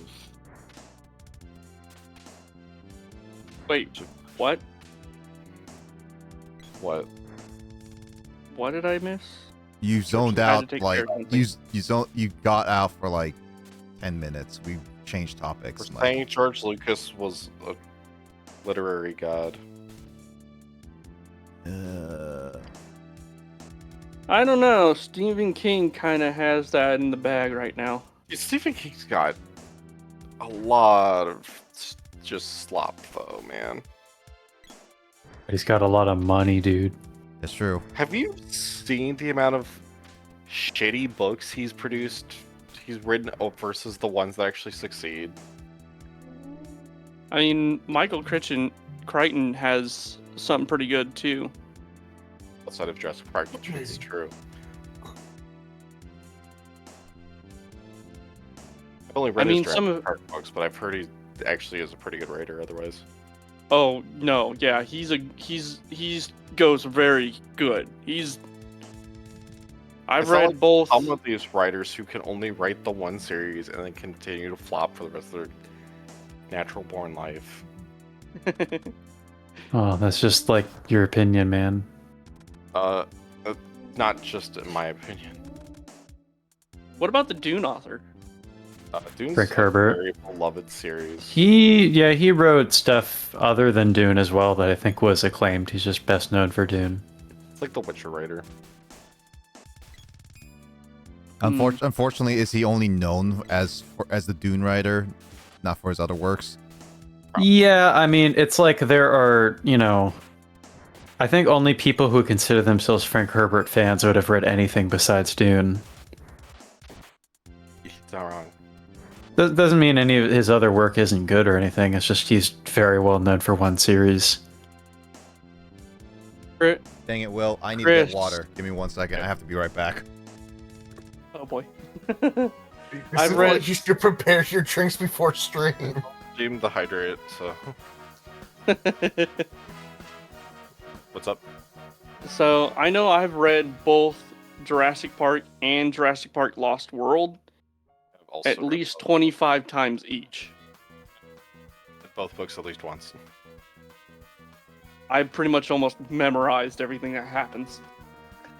Wait, what? What? What did I miss? You zoned had to out take like care of something. you got out for like 10 minutes. We changed topics. We're Like, saying George Lucas was a literary god. I don't know. Stephen King kind of has that in the bag right now. Stephen King's got a lot of just slop, though, man. But he's got a lot of money, dude. it's true. Have you seen the amount of shitty books he's produced, he's written versus the ones that actually succeed? I mean, Michael Crichton has something pretty good too. Outside of Jurassic Park, which is true. I've only read I mean, his some Jurassic of- Park books, but I've heard he actually is a pretty good writer otherwise. Oh no, yeah, he's goes very good. I've It's not read like both. Some of these writers who can only write the one series and then continue to flop for the rest of their natural born life. Oh, that's just like your opinion, man. Not just in my opinion. What about the Dune author? Dune's Rick a Herbert. very beloved series. He wrote stuff other than Dune as well that I think was acclaimed. He's just best known for Dune. It's like the Witcher writer. Unfortunately, is he only known as the Dune writer, not for his other works? Yeah, I mean, it's like there are, I think only people who consider themselves Frank Herbert fans would have read anything besides Dune. He's not wrong. Doesn't mean any of his other work isn't good or anything. It's just he's very well known for one series. Cri- Dang it, Will. I need to Chris. get water. Give me 1 second. I have to be right back. Oh boy. This I've is read- why you should prepare your drinks before stream. Deemed the hydrate, so. What's up? So I know I've read both Jurassic Park and Jurassic Park Lost World I've also at read least 25 times each. both books at least once. I pretty much almost memorized everything that happens.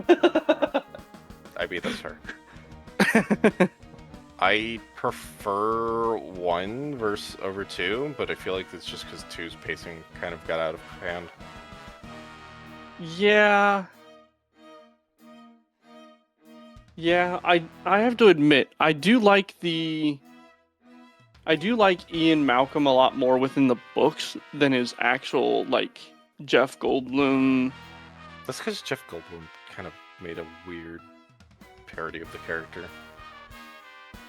I mean, that's fair. I prefer 1 verse over 2, but I feel like it's just because 2's pacing kind of got out of hand. Yeah. Yeah, I have to admit, I do like Ian Malcolm a lot more within the books than his actual, like, Jeff Goldblum. That's because Jeff Goldblum kind of made a weird parody of the character.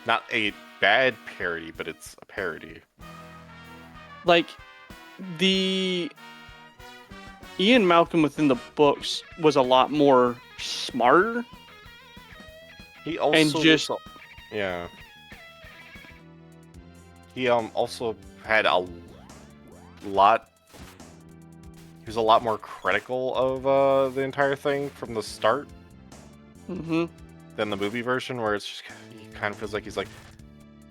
Not a bad parody, but it's a parody. Like, the Ian Malcolm within the books was a lot more smarter. He also And just- yeah. He also had a lot. He was a lot more critical of the entire thing from the start Mm-hmm. than the movie version, where it's just he kind of feels like he's like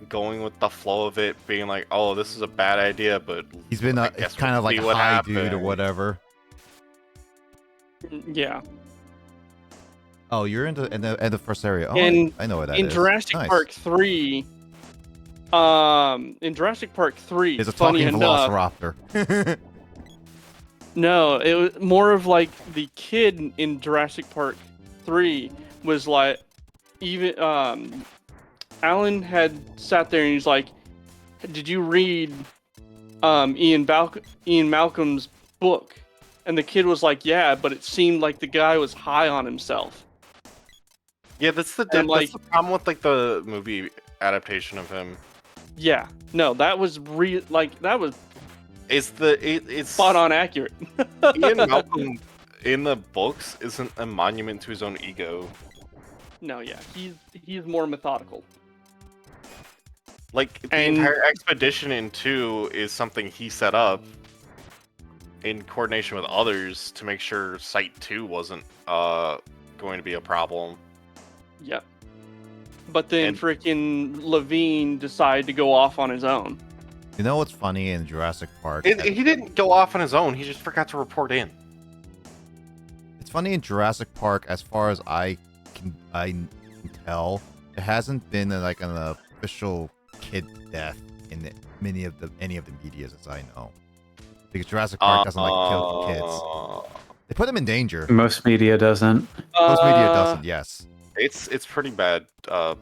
going with the flow of it, being like, "Oh, this is a bad idea," but He's been I a guess kind we'll of like see a what high dude or happens. whatever. Yeah. Oh, you're in the first area. Oh, In- I know what that is. In Jurassic Nice. Park 3, in Jurassic Park 3, There's a funny talking enough, velociraptor. no, it was more of like the kid in Jurassic Park 3 was like, even, Alan had sat there and he's like, did you read, Ian Malcolm's book? And the kid was like, yeah, but it seemed like the guy was high on himself. Yeah, that's the And, that's the problem with like the movie adaptation of him. Yeah, no, that was that was It's spot on accurate. Ian Malcolm in the books isn't a monument to his own ego. No, yeah, he's more methodical. Like the And- entire expedition in 2 is something he set up in coordination with others to make sure Site 2 wasn't going to be a problem. Yep. But then And- freaking Levine decided to go off on his own. You know what's funny in Jurassic Park? He didn't go off on his own. He just forgot to report in. It's funny in Jurassic Park, as far as I can tell, there hasn't been like an official kid death in any of the medias as I know. Because Jurassic Park doesn't like kill kids. They put them in danger. Most media doesn't. Most media doesn't. Yes. It's pretty bad.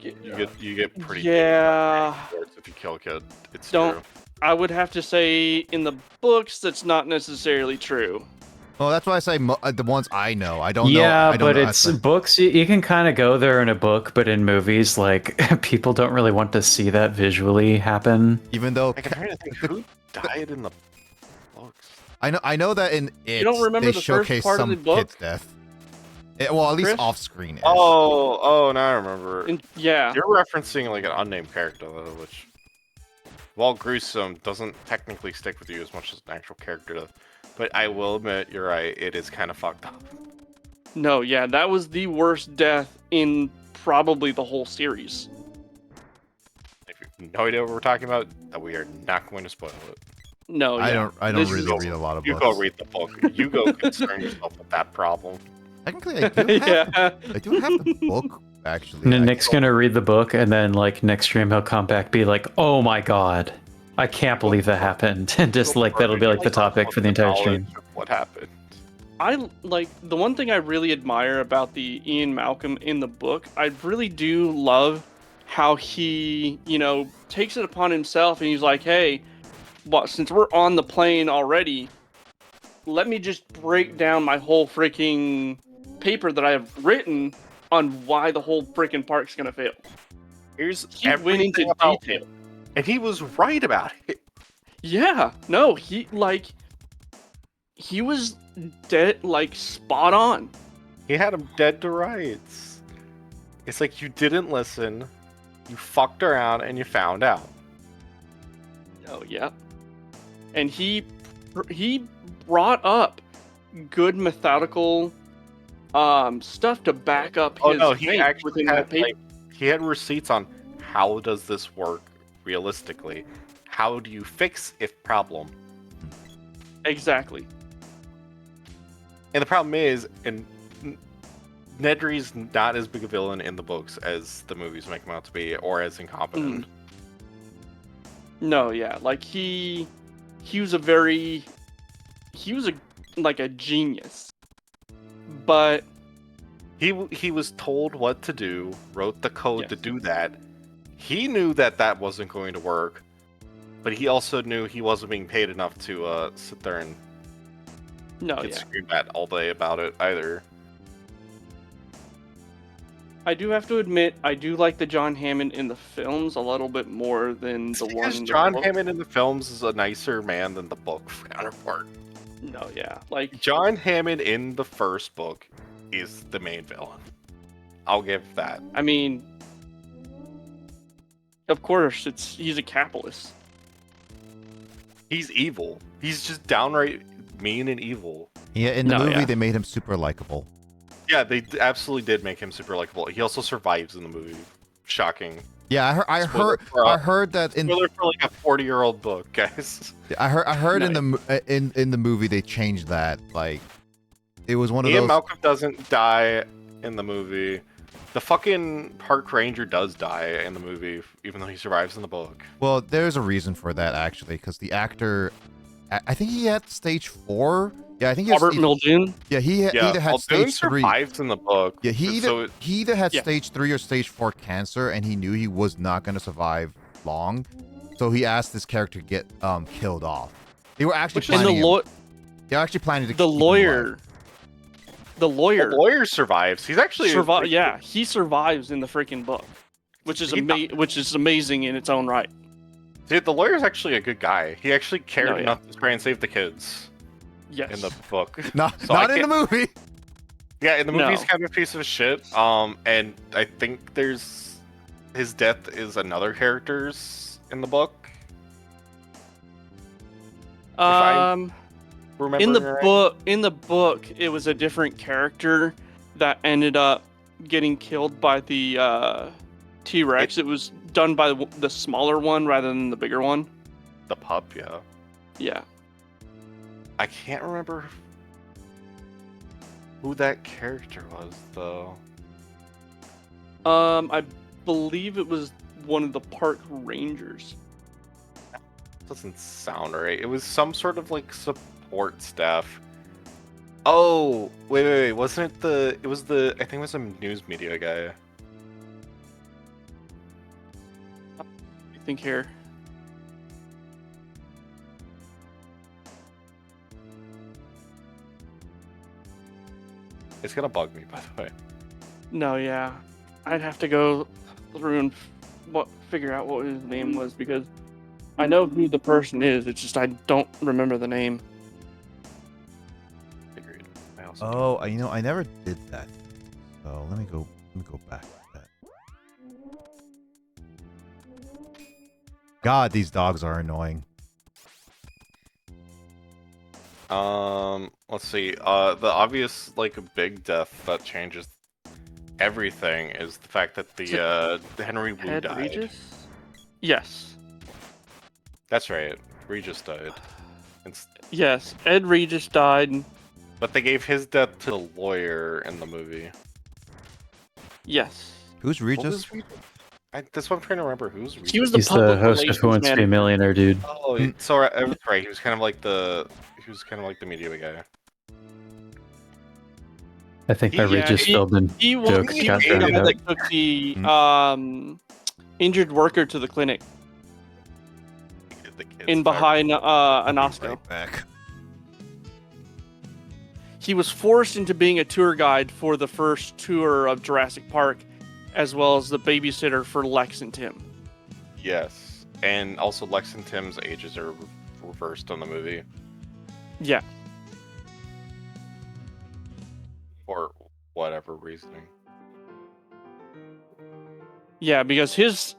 You get pretty Yeah. big reports if you kill a kid. It's Don't- true. I would have to say in the books that's not necessarily true. Well, that's why I say the ones I know. I don't know. Yeah, I don't but know. it's books. You can kind of go there in a book, but in movies, like people don't really want to see that visually happen. Even though Like, I'm trying to think who died in the books. I know that in it don't remember they the first showcase part of some the book? kid's death. Well, at least Chris? off screen. Oh, now I remember. Yeah. You're referencing like an unnamed character though, which, while gruesome, doesn't technically stick with you as much as an actual character does. But I will admit, you're right. It is kind of fucked up. No, yeah, that was the worst death in probably the whole series. If you have no idea what we're talking about, that we are not going to spoil it. No, yeah. I don't This is- really read a lot of You books. go read the book. You go concern yourself with that problem. Technically, I do have, yeah. I do have the book actually. Nick's gonna read the book, and then like next stream he'll come back, be like, "Oh my god, I can't believe that happened," and just like that'll be like the topic for the entire stream. Knowledge of what happened? I like the one thing I really admire about the Ian Malcolm in the book. I really do love how he, takes it upon himself and he's like, "Hey, since we're on the plane already, let me just break down my whole freaking paper that I have written on why the whole freaking park's gonna fail." Here's He went everything into about detail. him. And he was right about it. Yeah, no, he was dead, like spot on. He had him dead to rights. It's like you didn't listen, you fucked around, and you found out. Oh yeah, and he brought up good methodical stuff to back up his Oh no, he faith actually within that had paper. he had receipts on how does this work realistically? How do you fix if problem? Exactly. And the problem is, Nedry's not as big a villain in the books as the movies make him out to be, or as incompetent. No, yeah, like he was like a genius, but He was told what to do, wrote the code to Yes. do that. He knew that wasn't going to work, but he also knew he wasn't being paid enough to sit there and no, get yeah, screamed at all day about it either. I do have to admit, I do like the John Hammond in the films a little bit more than the one Because in the John book. Hammond in the films is a nicer man than the book counterpart. No, yeah, like John Hammond in the first book is the main villain. I'll give that. I mean, of course, he's a capitalist. He's evil. He's just downright mean and evil. Yeah, in the No, movie yeah. they made him super likable. Yeah, they absolutely did make him super likable. He also survives in the movie. Shocking. Yeah, I heard that in Spoiler for like a 40-year-old book, guys. I heard No, in the movie they changed that. Like, it was one of Ian those. Malcolm doesn't die in the movie. The fucking park ranger does die in the movie, even though he survives in the book. Well, there's a reason for that actually, because the actor, I think he had stage 4. Yeah, I think he had Robert Muldoon. Yeah, he either had Muldoon stage 3. survives in the book. Yeah, he so either had Yeah. stage 3 or stage 4 cancer, and he knew he was not going to survive long, so he asked this character to get killed off. They were actually Which is- And planning. They were actually planning to the keep him lawyer. The lawyer. the lawyer survives. He's actually Yeah, he survives in the freaking book, which is which is amazing in its own right. Dude, the lawyer's actually a good guy. He actually cared No, yeah. enough to try and save the kids Yes. in the book. Not So I not in the movie. Yeah, in the movie, he's No. kind of a piece of shit. And I think his death is another character's in the book. I Remember in the right? book, it was a different character that ended up getting killed by the T-Rex. It was done by the smaller one rather than the bigger one. The pup, yeah. Yeah. I can't remember who that character was though. I believe it was one of the park rangers. Doesn't sound right. It was some sort of like support staff. Oh, wait. Wasn't it it was I think it was a news media guy. I think here. It's gonna bug me, by the way. No, yeah. I'd have to go through and figure out what his name was because I know who the person is. It's just I don't remember the name. Agreed. I also Oh, I never did that. So let me go back to that. God, these dogs are annoying. Let's see. The obvious like big death that changes everything is the fact that the Henry Wu Ed died. Regis? Yes. That's right. Regis died. Yes, Ed Regis died. But they gave his death to the lawyer in the movie. Yes. Who's What Regis? was Regis? That's what I'm trying to remember. Who's Regis? He was the He's the public host of relations Who Wants to Be a manager. Millionaire, dude. Oh, so that's right. He was kind of like the media guy. I think my Yeah, Regis Philbin He was joke the got guy thrown out. that took the injured worker to the clinic The kids in fired. behind I'll be Anasco. right back. He was forced into being a tour guide for the first tour of Jurassic Park, as well as the babysitter for Lex and Tim. Yes, and also Lex and Tim's ages are reversed on the movie Yeah. for whatever reasoning. Yeah, because his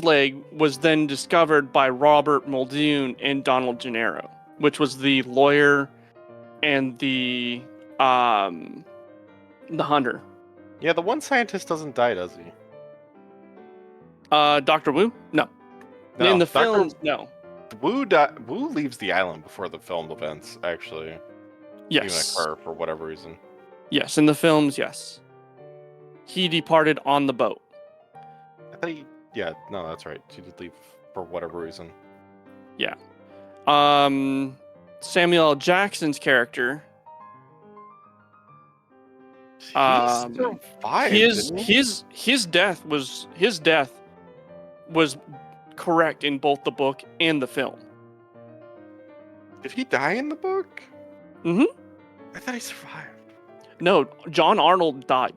leg was then discovered by Robert Muldoon and Donald Gennaro, which was the lawyer and the hunter. Yeah, the one scientist doesn't die, does he? Dr. Wu? No. In the film, no. Wu leaves the island before the filmed events, actually. Yes. Even for whatever reason. Yes, in the films, yes. He departed on the boat. I thought no, that's right. He did leave for whatever reason. Yeah. Samuel L. Jackson's character, He survived, didn't he? his death was correct in both the book and the film. Did he die in the book? Mhm. I thought he survived. No, John Arnold died.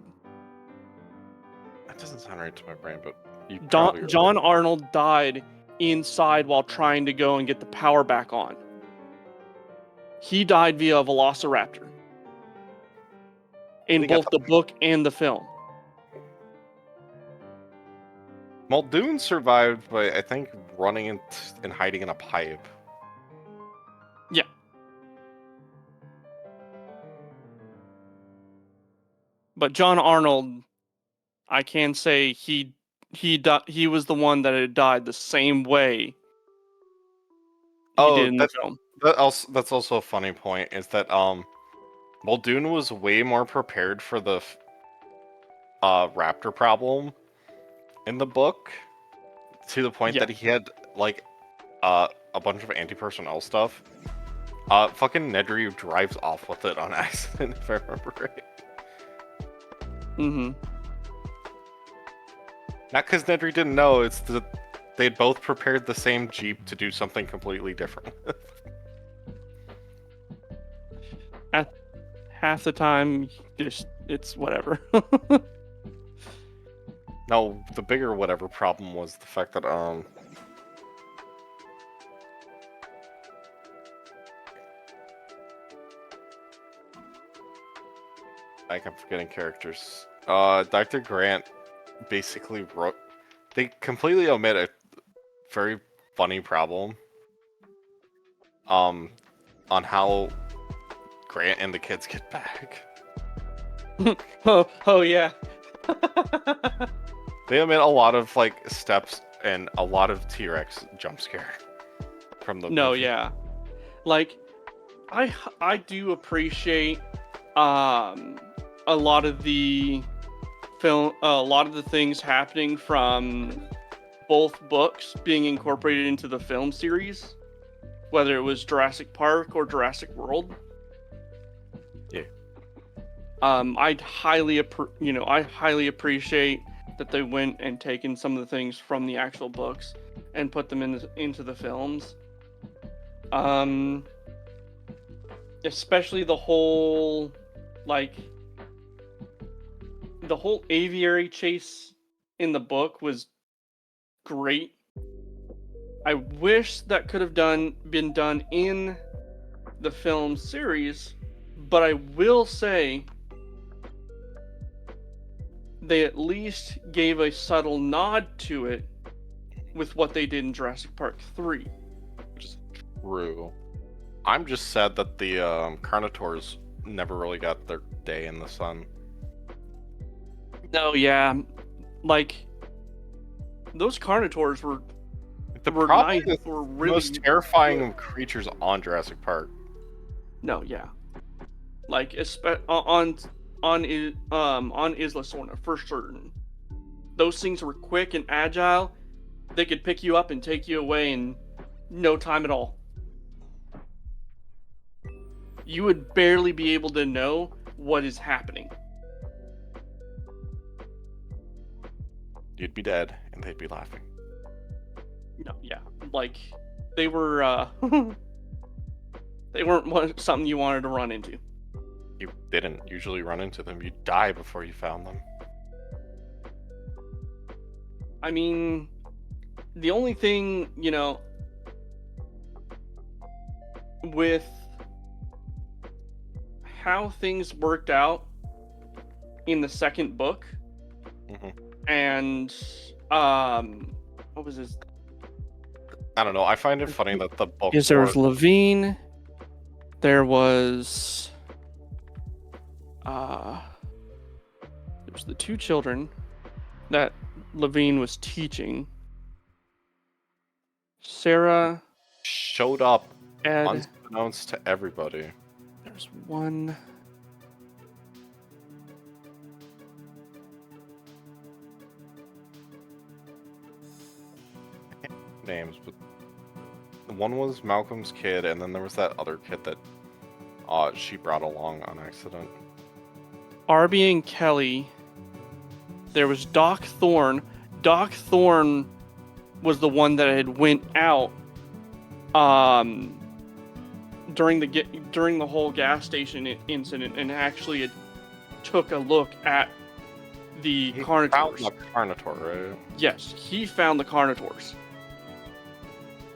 That doesn't sound right to my brain, but you probably are. John Arnold died inside while trying to go and get the power back on. He died via a velociraptor. In think I both the thought- book and the film. Muldoon survived by, I think, running and hiding in a pipe. Yeah. But John Arnold, I can say he was the one that had died the same way he did in the film. That's also a funny point, is that Muldoon was way more prepared for the raptor problem in the book, to the point Yeah. that he had like a bunch of anti-personnel stuff. Fucking Nedry drives off with it on accident, if I remember right. Mm-hmm. Not because Nedry didn't know, it's that they'd both prepared the same Jeep to do something completely different. Half the time, it's whatever. No, the bigger whatever problem was the fact that I kept forgetting characters. Dr. Grant basically wrote. They completely omit a very funny problem. On how Grant and the kids get back. oh yeah. They omit a lot of like steps and a lot of T-Rex jump scare from the No, movie. yeah. Like, I do appreciate a lot of the things happening from both books being incorporated into the film series, whether it was Jurassic Park or Jurassic World. Yeah. I highly appreciate that they went and taken some of the things from the actual books and put them into the films. Especially the whole aviary chase in the book was great. I wish that could have been done in the film series, but I will say they at least gave a subtle nod to it with what they did in Jurassic Park 3. Which is true. I'm just sad that the Carnotaurs never really got their day in the sun. No, yeah. Like, those Carnotaurs were Probably nice, the were really most terrifying good. of creatures on Jurassic Park. No, yeah. Like, on Isla Sorna, for certain. Those things were quick and agile. They could pick you up and take you away in no time at all. You would barely be able to know what is happening. You'd be dead, and they'd be laughing. No, yeah. Like, they were, they weren't something you wanted to run into. You didn't usually run into them. You'd die before you found them. I mean, the only thing, with how things worked out in the second book, and, what was his... I don't know. I find it funny that the book. Yes, there was Levine. There was the two children that Levine was teaching. Sarah showed up Ed. unbeknownst to everybody. There's one. Names, but one was Malcolm's kid, and then there was that other kid that she brought along on accident. Arby and Kelly. There was Doc Thorne. Doc Thorne was the one that had went out during the whole gas station incident and actually took a look at the He found Carnotaurs. the Carnotaur, right? Yes, he found the Carnotaurs.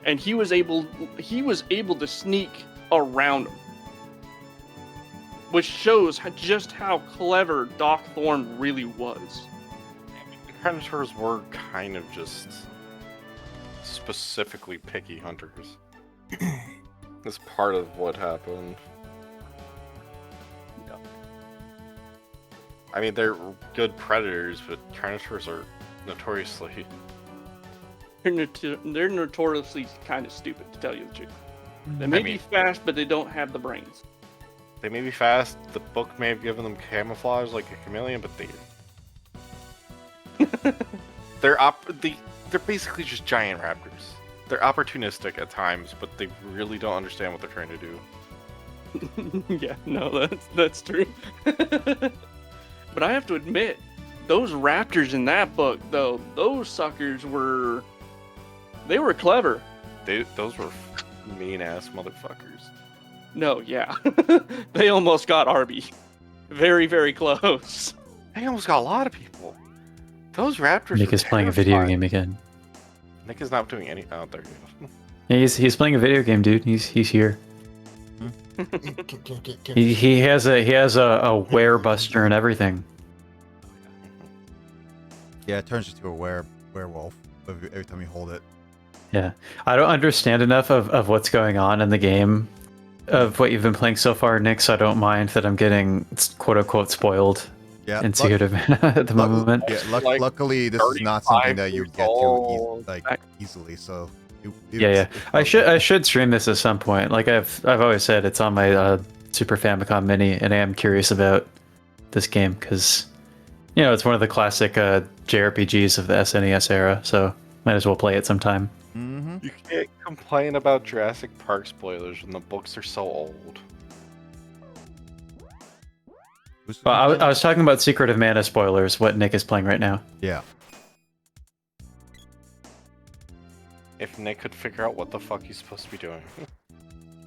And he was able to sneak around them. Which shows just how clever Doc Thorne really was. The Carnotaurs were kind of just specifically picky hunters. That's part of what happened. Yeah. I mean, they're good predators, but Carnotaurs are notoriously... They're notoriously kind of stupid, to tell you the truth. They may be fast, but they don't have the brains. They may be fast, the book may have given them camouflage like a chameleon, but they're basically just giant raptors. They're opportunistic at times, but they really don't understand what they're trying to do. Yeah, no, that's true. But I have to admit, those raptors in that book, though, those suckers were clever. Those were mean-ass motherfuckers. No, yeah. They almost got Arby. Very, very close. They almost got a lot of people. Those raptors Nick were is playing a video terrifying. game again. Nick is not doing any... Oh, there he is. Yeah, he's playing a video game, dude. He's here. He has a werebuster and everything. Yeah, it turns into a werewolf every time you hold it. Yeah, I don't understand enough of what's going on in the game, of what you've been playing so far, Nick. So I don't mind that I'm getting quote unquote spoiled Yeah, in Secret of Mana at the moment. Yeah, Like luckily this is not something that you 35 get to years easily. So Yeah. I should stream this at some point. Like I've always said, it's on my Super Famicom Mini, and I am curious about this game because it's one of the classic JRPGs of the SNES era. So might as well play it sometime. Mm-hmm. You can't complain about Jurassic Park spoilers when the books are so old. Well, I was talking about Secret of Mana spoilers. What Nick is playing right now. Yeah. If Nick could figure out what the fuck he's supposed to be doing.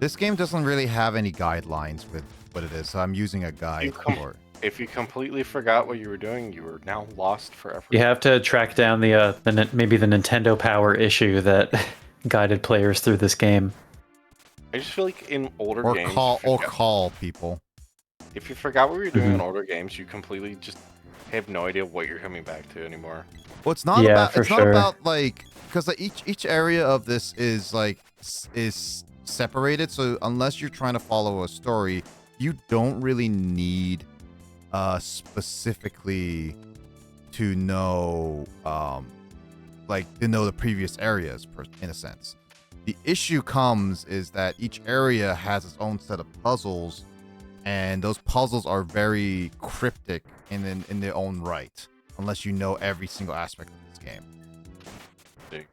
This game doesn't really have any guidelines with what it is, so I'm using a guide for it. If you completely forgot what you were doing, you were now lost forever. You have to track down maybe the Nintendo Power issue that guided players through this game. I just feel like in older Or games... call people. If you forgot what you were doing in older games, you completely just have no idea what you're coming back to anymore. Well, it's not Yeah, about for it's not sure. about like because like, each area of this is like is separated. So unless you're trying to follow a story, you don't really need specifically to know the previous areas in a sense. The issue comes is that each area has its own set of puzzles, and those puzzles are very cryptic in their own right, unless you know every single aspect of this game.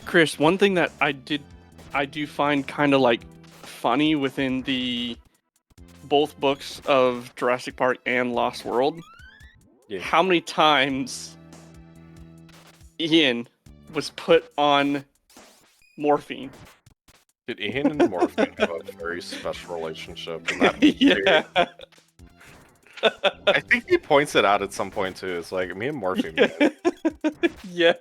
Chris, one thing that I do find kind of like funny within the both books of Jurassic Park and Lost World, how many times Ian was put on morphine. Did Ian and Morphine have a very special relationship? In that Yeah. I think he points it out at some point too. It's like me and Morphine. Man. Yeah.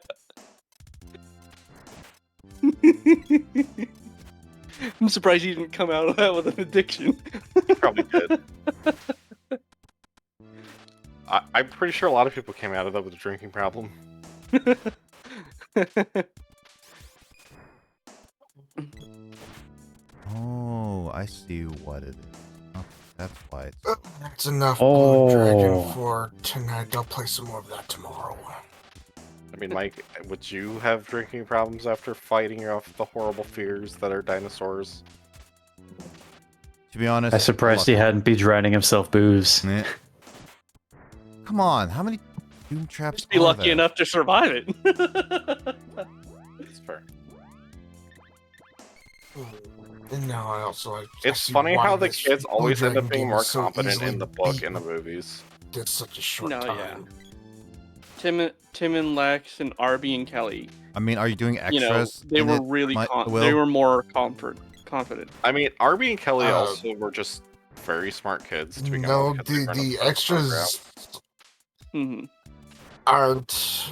I'm surprised he didn't come out of that with an addiction. He probably did. I'm pretty sure a lot of people came out of that with a drinking problem. Oh, I see what it is. Oh, that's why it's... That's enough Oh. Blue Dragon for tonight. I'll play some more of that tomorrow. I mean, Mike, would you have drinking problems after fighting off the horrible fears that are dinosaurs? To be honest, I'm surprised he hadn't be drowning himself booze. Eh. Come on, how many doom traps Just be are lucky there? enough to survive it. It's fair. And now I also I It's see funny why how the this kids Blue always end Dragon up being game more is so competent in easily the book beaten and the movies. in such a short No, time. yeah. Tim and Lex and Arby and Kelly, I mean, are you doing you know, extras? they in were it, really Will? they were more confident. I mean, Arby and Kelly Uh, also were just very smart kids to begin No, with. because they're the gonna extras Hmm. aren't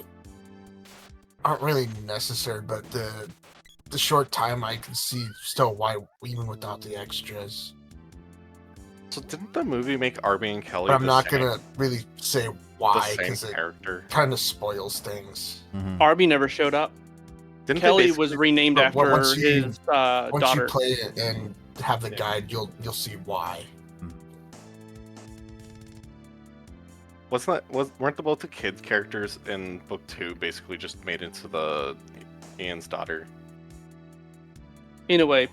really necessary, but the short time I can see still why even without the extras. So didn't the movie make Arby and Kelly But I'm the not same, gonna really say the why same because it character? kind of spoils things. Mhm. Arby never showed up. Didn't Kelly they was basically, renamed But after once you- his Once you daughter. play it and have the Yeah. guide, you'll see why. weren't the both the kids characters in book 2 basically just made into the Ian's daughter? In a way,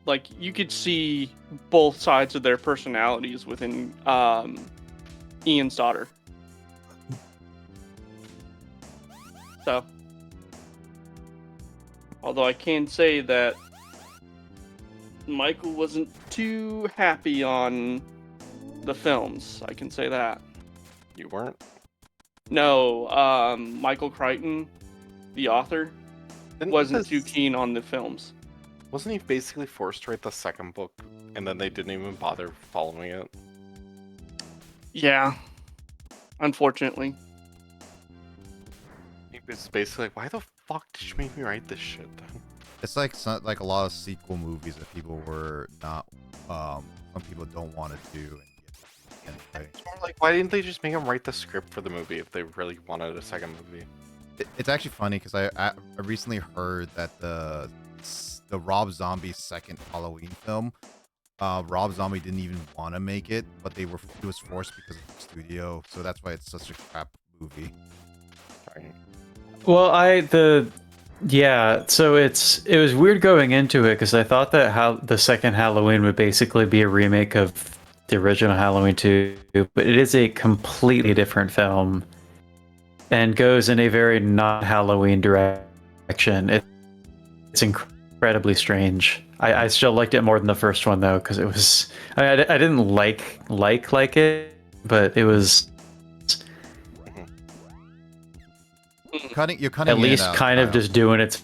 like you could see both sides of their personalities within Ian's daughter. So, although I can say that Michael wasn't too happy on the films, I can say that. You weren't? No, Michael Crichton, the author, wasn't too keen on the films. Wasn't he basically forced to write the second book, and then they didn't even bother following it? Yeah, unfortunately. He was basically like, why the fuck did you make me write this shit then? It's like like a lot of sequel movies that people were not, some people don't want to do. And anyway, It's more like, why didn't they just make him write the script for the movie if they really wanted a second movie? it's actually funny because I recently heard that the Rob Zombie second Halloween film, Rob Zombie didn't even want to make it, but it was forced because of the studio, so that's why it's such a crap movie. Right. Well, so it was weird going into it because I thought that the second Halloween would basically be a remake of the original Halloween 2, but it is a completely different film and goes in a very non-Halloween direction. It's incredibly strange. I still liked it more than the first one though, because it was I didn't like it, but it was You're cutting at in and least out, kind of Kyle. just doing its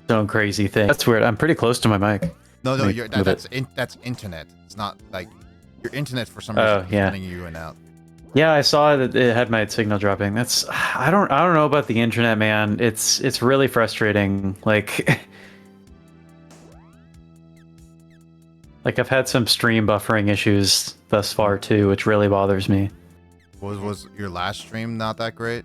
own crazy thing. That's weird. I'm pretty close to my mic. No, Let me move that's internet. It's not like your internet for some reason Oh, is yeah. cutting you in and out. Yeah, I saw that it had my signal dropping. I don't know about the internet, man. It's really frustrating. Like like I've had some stream buffering issues thus far too, which really bothers me. Was your last stream not that great?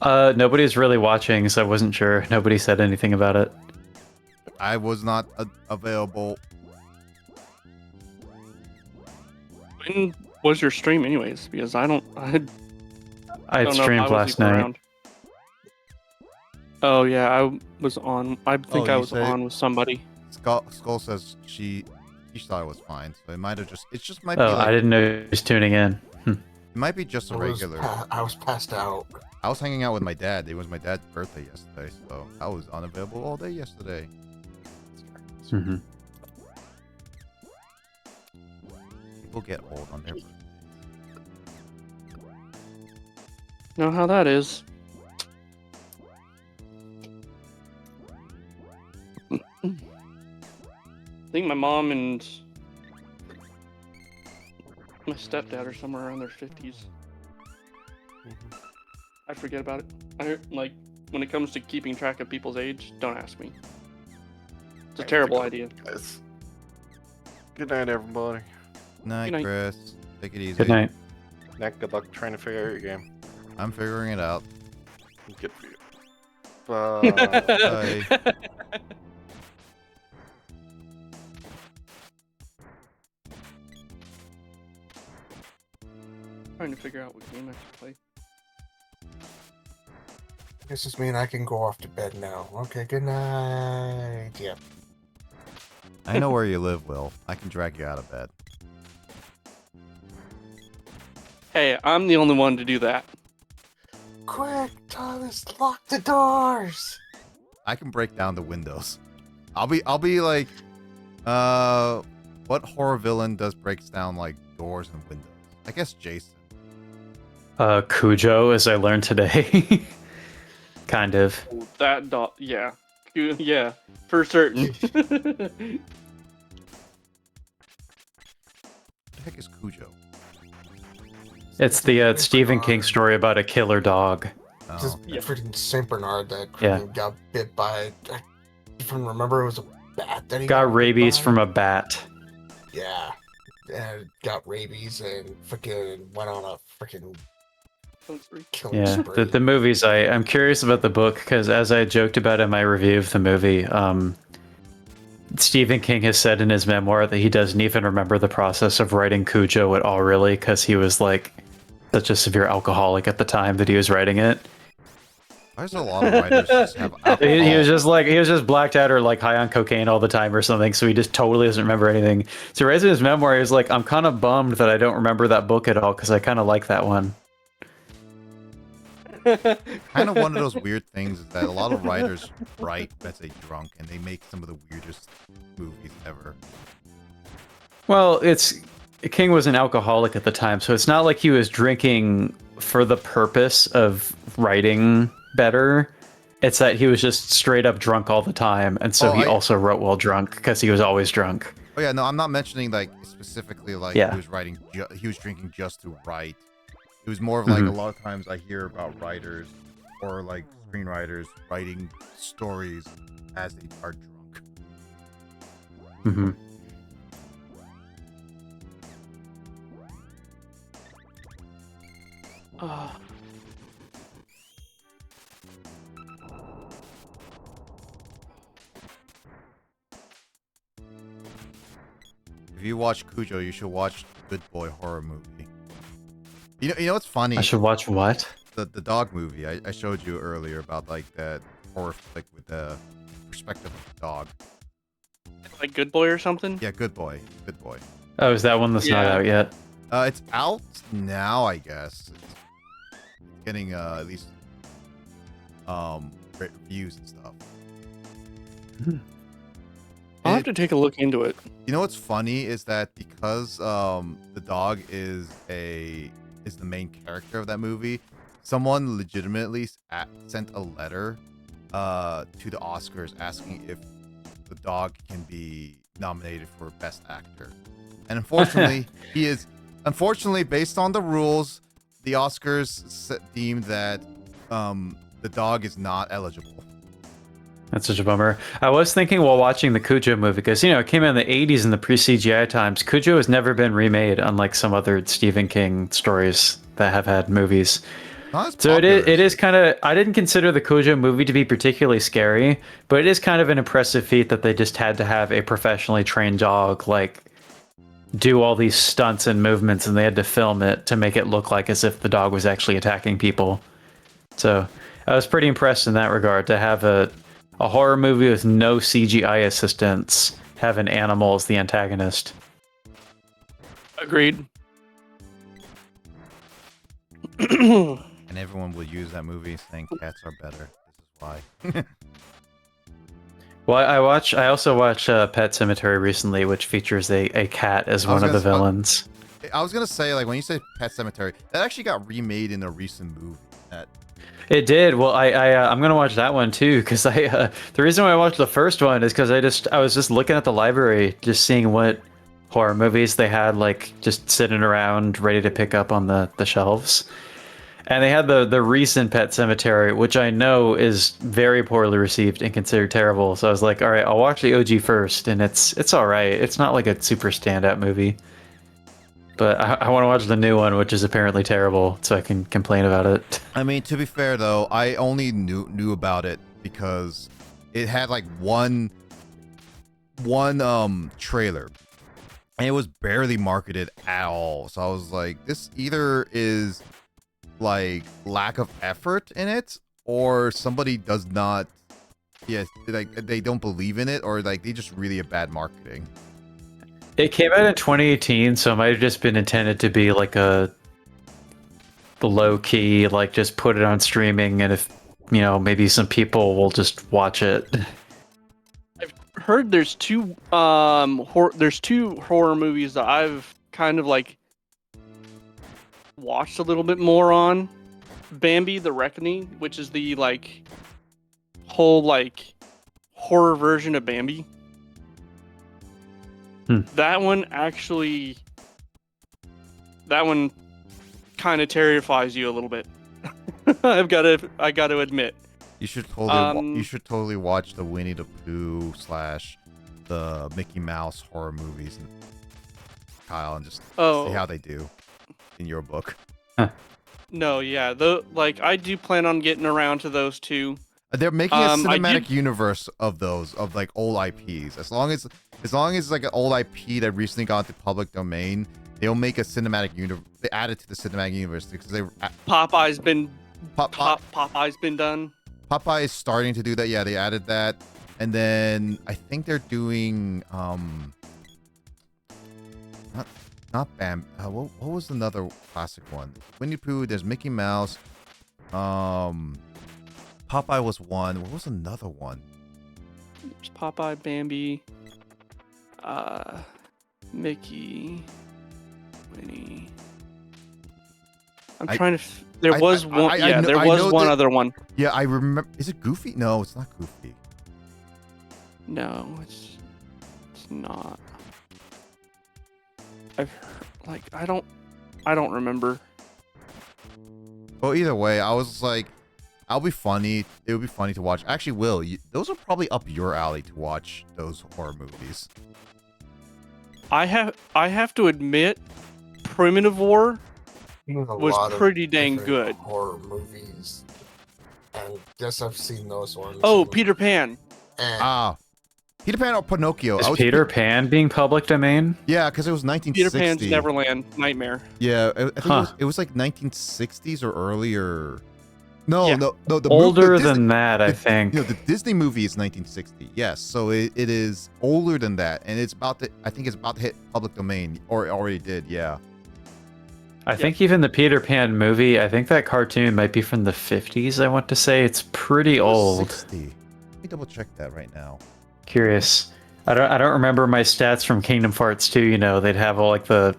Nobody's really watching, so I wasn't sure. Nobody said anything about it. I was not available. When was your stream, anyways? Because I I don't know if streamed I was last even night. around. Oh yeah, I was on. I think Oh, I you was say- on with somebody. Skull says she thought it was fine, so it might have just might be Oh, like I didn't know he was tuning in. it might be just a regular. I was passed out. I was hanging out with my dad. It was my dad's birthday yesterday, so I was unavailable all day yesterday. Mhm. People get old on their birthdays. Know how that is. I think my mom and my stepdad are somewhere around their 50s. I forget about it. Like when it comes to keeping track of people's age, don't ask me. It's a terrible idea. Guys. Good night, everybody. Night, Good night. Chris. Take it easy. Good night. Nick, good luck trying to figure out your game. I'm figuring it out. Good for you. Bye. Bye. Trying to figure out what game I should play. This is mean I can go off to bed now. Okay, good night. Yeah. I know where you live, Will. I can drag you out of bed. Hey, I'm the only one to do that. Quick, Thomas, lock the doors. I can break down the windows. I'll be like, what horror villain breaks down like doors and windows? I guess Jason. Cujo, as I learned today. Kind of. That dog, yeah, yeah, for certain. heck is Cujo? It's the Stephen King story about a killer dog. Oh, Just Yeah. freaking Saint Bernard that Yeah. freaking got bit by. I even remember it was a bat that he Got bit rabies by. from a bat. Yeah, and got rabies and freaking went on a freaking killing Yeah, spree. the movies. I'm curious about the book because as I joked about in my review of the movie, Stephen King has said in his memoir that he doesn't even remember the process of writing Cujo at all, really, because he was like such a severe alcoholic at the time that he was writing it. Why does a lot of writers just have alcohol? He was just blacked out or like high on cocaine all the time or something, so he just totally doesn't remember anything. So he writes in his memoir, he was like, I'm kind of bummed that I don't remember that book at all because I kind of like that one. Kind of one of those weird things is that a lot of writers write as a drunk, and they make some of the weirdest movies ever. Well, King was an alcoholic at the time, so it's not like he was drinking for the purpose of writing better. It's that he was just straight up drunk all the time, and so he also wrote while drunk because he was always drunk. Oh yeah, no, I'm not mentioning like specifically like Yeah. he was writing, he was drinking just to write. It was more of like a lot of times I hear about writers or like screenwriters writing stories as they are drunk. Mm-hmm. If you watch Cujo, you should watch Good Boy horror movie. You know what's funny? I should watch what? The dog movie I showed you earlier about like that horror flick with the perspective of the dog. Like Good Boy or something? Yeah, Good Boy. Good Boy. Oh, is that one that's not Yeah. out yet? It's out now, I guess. It's getting at least reviews and stuff. I'll have to take a look into it. You know what's funny is that because the dog is the main character of that movie, someone legitimately sent a letter to the Oscars asking if the dog can be nominated for Best Actor. And unfortunately, unfortunately, based on the rules, the Oscars deemed that the dog is not eligible. That's such a bummer. I was thinking while watching the Cujo movie, because, it came out in the 80s in the pre-CGI times. Cujo has never been remade, unlike some other Stephen King stories that have had movies. Not as So it popular is kind of, I didn't consider the Cujo movie to be particularly scary, but it is kind of an impressive feat that they just had to have a professionally trained dog, like, do all these stunts and movements, and they had to film it to make it look like as if the dog was actually attacking people. So I was pretty impressed in that regard to have a horror movie with no CGI assistance have an animal as the antagonist. Agreed. And everyone will use that movie saying cats are better. This is why. Well, I also watched Pet Sematary recently, which features a cat as one of the villains. I was gonna say, like, when you say Pet Sematary, that actually got remade in a recent movie. It did. Well, I'm gonna watch that one too because the reason why I watched the first one is because I was just looking at the library, just seeing what horror movies they had, like just sitting around ready to pick up on the shelves, and they had the recent Pet Sematary, which I know is very poorly received and considered terrible. So I was like, all right, I'll watch the OG first, and it's all right. It's not like a super standout movie. But I want to watch the new one, which is apparently terrible, so I can complain about it. I mean, to be fair though, I only knew about it because it had like one trailer, and it was barely marketed at all. So I was like, this either is like lack of effort in it, or somebody does not, like they don't believe in it, or like they just really have bad marketing. It came out in 2018, so it might have just been intended to be like the low key, like just put it on streaming, and if maybe some people will just watch it. I've heard there's two horror movies that I've kind of like watched a little bit more on. Bambi: The Reckoning, which is the like whole like horror version of Bambi. That one actually that one kind of terrifies you a little bit. I gotta admit. You should totally Um, you should totally watch the Winnie the Pooh / the Mickey Mouse horror movies, and Kyle, and just see how they do in your book. No, yeah, I do plan on getting around to those two. They're making a I cinematic did- universe of those, of like old IPs. As long as it's like an old IP that recently got into public domain, they'll make a cinematic universe. They add it to the cinematic universe because they Popeye's been Popeye's been done. Popeye is starting to do that. Yeah, they added that, and then I think they're doing not Bam. What was another classic one? Winnie the Pooh. There's Mickey Mouse. Popeye was one. What was another one? There's Popeye, Bambi, Mickey, Winnie. I'm trying to. There was one. Yeah, there was one other one. Yeah, I remember. Is it Goofy? No, it's not Goofy. No, it's not. I've heard, I don't remember. Well, either way, I was like, I'll be funny. It would be funny to watch. Actually, Will, those are probably up your alley to watch those horror movies. I have to admit, Primitive War There's a was lot of pretty dang different good. horror movies, and yes, I've seen those ones. Oh, and- Peter Pan. and Peter Pan or Pinocchio? Is Peter Pan being public domain? Yeah, because it was 1960. Peter Pan's Neverland Nightmare. Yeah, I think it was like 1960s or earlier. No, Yeah. no. The Older movie, than that, I think. You know, the Disney movie is 1960. Yes, so it is older than that, and it's about to. I think it's about to hit public domain, or it already did. Yeah. I think even the Peter Pan movie, I think that cartoon might be from the 50s, I want to say. It's pretty It was old. 60. Let me double check that right now. Curious. I don't remember my stats from Kingdom Hearts 2, you know, they'd have all like the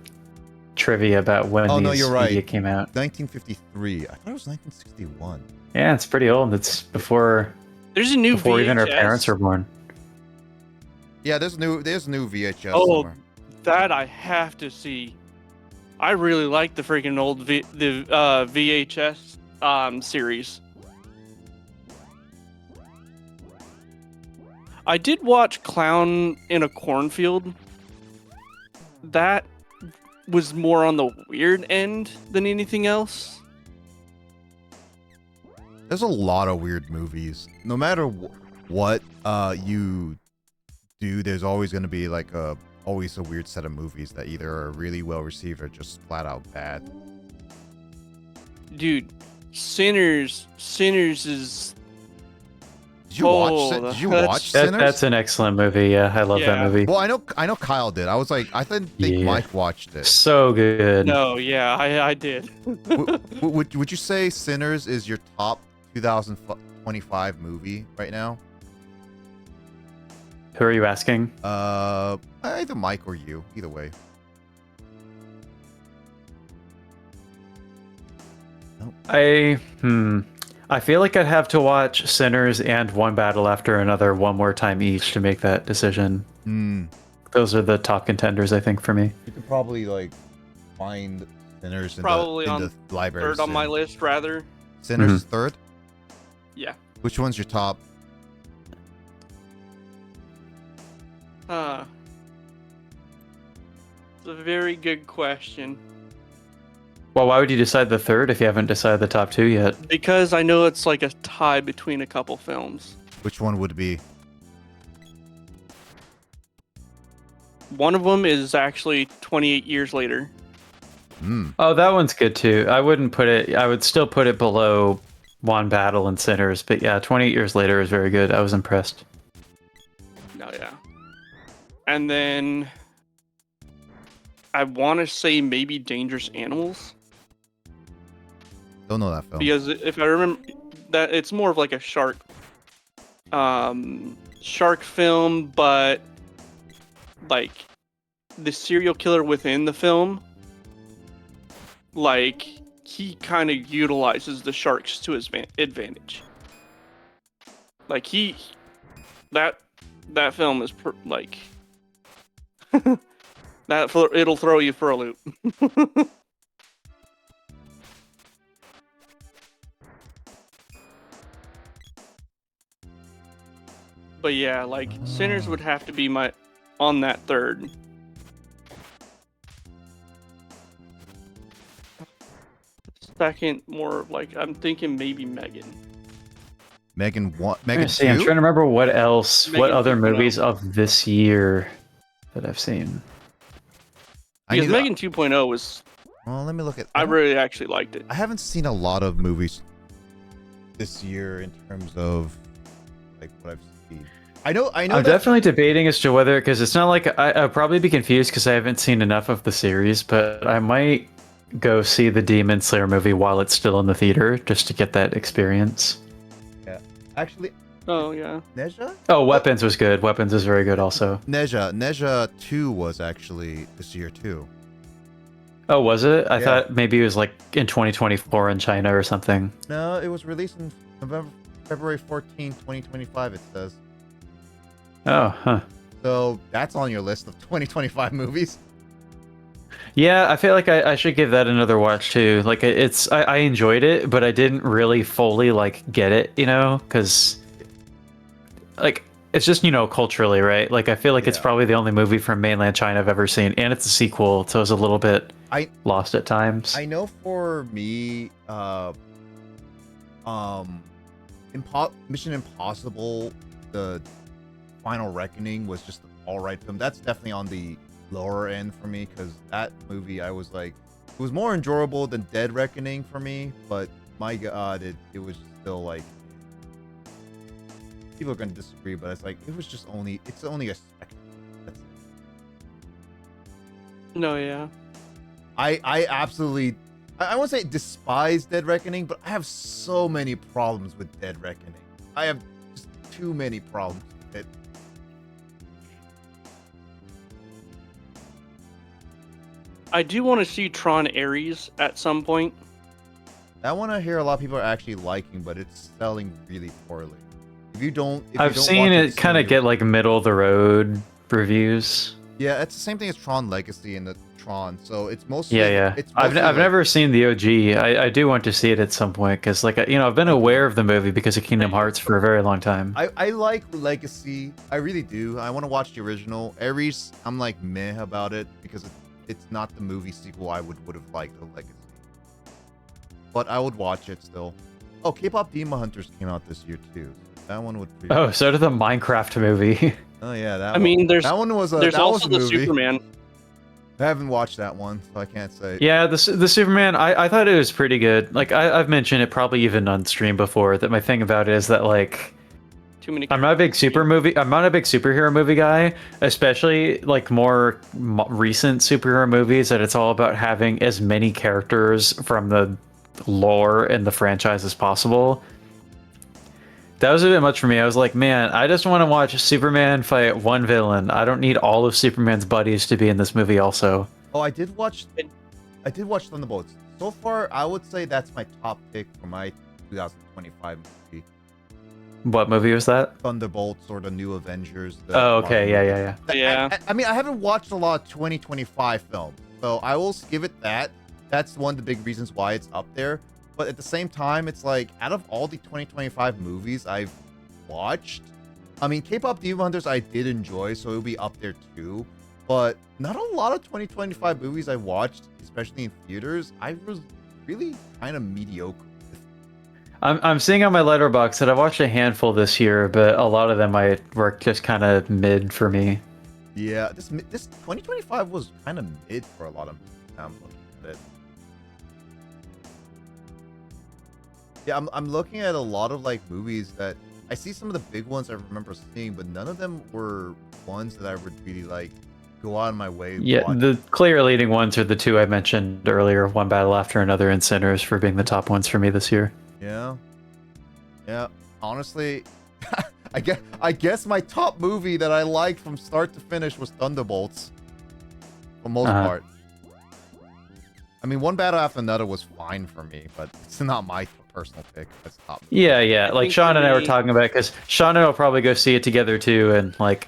trivia about when Oh, no, these you're right. media came out. 1953. I thought it was 1961. Yeah, it's pretty old. It's before There's a new before even our VHS. parents were born. Yeah, there's new VHS Oh, somewhere. that I have to see. I really like the freaking old VHS series. I did watch Clown in a Cornfield. That was more on the weird end than anything else. There's a lot of weird movies. No matter what you do, there's always going to be like always a weird set of movies that either are really well received or just flat out bad. Dude, Sinners is Did you watch? Oh, Did you that's- watch Sinners? That's an excellent movie. Yeah, I love that Yeah. movie. Well, I know Kyle did. I was like, I didn't think Yeah. Mike watched it. So good. no, yeah, I did. Would you say Sinners is your top 2025 movie right now? Who are you asking? Either Mike or you. Either way. I feel like I'd have to watch Sinners and One Battle After Another one more time each to make that decision. Those are the top contenders, I think, for me. You could probably like find Sinners in Probably the, on the library. Third on my soon. list, rather. Sinners Mhm. is third. Yeah. Which one's your top? It's a very good question. Well, why would you decide the third if you haven't decided the top two yet? Because I know it's like a tie between a couple films. Which one would it be? One of them is actually 28 years later. Oh, that one's good too. I wouldn't put it. I would still put it below One Battle and Sinners, but yeah, 28 Years Later is very good. I was impressed. No, yeah. And then I want to say maybe Dangerous Animals. Don't know that film. Because if I remember that it's more of like a shark film, but like the serial killer within the film, like he kind of utilizes the sharks to his advantage. Like that film is like it'll throw you for a loop. But yeah, like Sinners would have to be my on that third. Second, more of like I'm thinking maybe Megan. Megan what? I'm Megan trying to 2? remember what else, what Megan other 2.0. movies of this year that I've seen. Because Megan 2.0 was, Well, let me look at. I really actually liked it. I haven't seen a lot of movies this year in terms of like what I've seen. I know. I'm that- definitely debating as to whether, because it's not like I'll probably be confused because I haven't seen enough of the series, but I might go see the Demon Slayer movie while it's still in the theater just to get that experience. Actually, Oh yeah. Neja? Oh, Weapons was good. Weapons is very good also. Neja 2 was actually this year too. Oh, was it? I Yeah. thought maybe it was like in 2024 in China or something. No, it was released in February 14, 2025, it says. Oh, huh. So that's on your list of 2025 movies. Yeah, I feel like I should give that another watch too. Like I enjoyed it, but I didn't really fully like get it, you know, because like it's just, you know, culturally, right? Like I feel like it's Yeah. probably the only movie from mainland China I've ever seen, and it's a sequel, so it's a little bit lost at times. I know for me, Mission Impossible, the Final Reckoning was just an alright film. That's definitely on the lower end for me because that movie I was like, it was more enjoyable than Dead Reckoning for me, but my god, it was still like, people are gonna disagree, but it's like it's only a spectacle. That's it. No, yeah. I absolutely, I won't say despise Dead Reckoning, but I have so many problems with Dead Reckoning. I have just too many problems with it. I do want to see Tron Ares at some point. That one I hear a lot of people are actually liking, but it's selling really poorly. If you don't, I've seen it kind of get like middle of the road reviews. Yeah, it's the same thing as Tron Legacy and the Tron, so it's mostly Yeah. It's I've mostly like- never seen the OG. I do want to see it at some point because, like, you know, I've been aware of the movie because of Kingdom Hearts for a very long time. I like Legacy. I really do. I want to watch the original. Ares, I'm like meh about it because it's not the movie sequel I would have liked, the Legacy. But I would watch it still. Oh, K-pop Demon Hunters came out this year too. That one would be. Oh, so did the Minecraft movie. Oh yeah, that. I mean, there's that one was a. there's that also was a the movie. Superman. I haven't watched that one, so I can't say. Yeah, the Superman, I thought it was pretty good. Like, I've mentioned it probably even on stream before, that my thing about it is that, like, Too many. I'm not a big superhero movie guy, especially like more recent superhero movies that it's all about having as many characters from the lore and the franchise as possible. That was a bit much for me. I was like, man, I just want to watch Superman fight one villain. I don't need all of Superman's buddies to be in this movie also. Oh, I did watch Thunderbolts. So far, I would say that's my top pick for my 2025 movie. What movie was that? Thunderbolts or the New Avengers. the Oh, okay, Marvel yeah. Yeah. I mean, I haven't watched a lot of 2025 films, so I will give it that. That's one of the big reasons why it's up there. But at the same time, it's like, out of all the 2025 movies I've watched, I mean, K-pop Demon Hunters I did enjoy, so it'll be up there too. But not a lot of 2025 movies I watched, especially in theaters, I was really kind of mediocre with. I'm seeing on my letterbox that I've watched a handful this year, but a lot of them were just kind of mid for me. Yeah, this 2025 was kind of mid for a lot of movies. Now I'm looking at it. Yeah, I'm looking at a lot of like movies that I see some of the big ones I remember seeing, but none of them were ones that I would really like go out of my way. Yeah, watch. the clear leading ones are the two I mentioned earlier, One Battle After Another and Sinners, for being the top ones for me this year. Yeah. Honestly, I guess my top movie that I liked from start to finish was Thunderbolts. For most part. I mean, One Battle After Another was fine for me, but it's not my personal pick. That's top. Yeah. Like think Sean for and I were me- talking about, because Sean and I will probably go see it together too, and like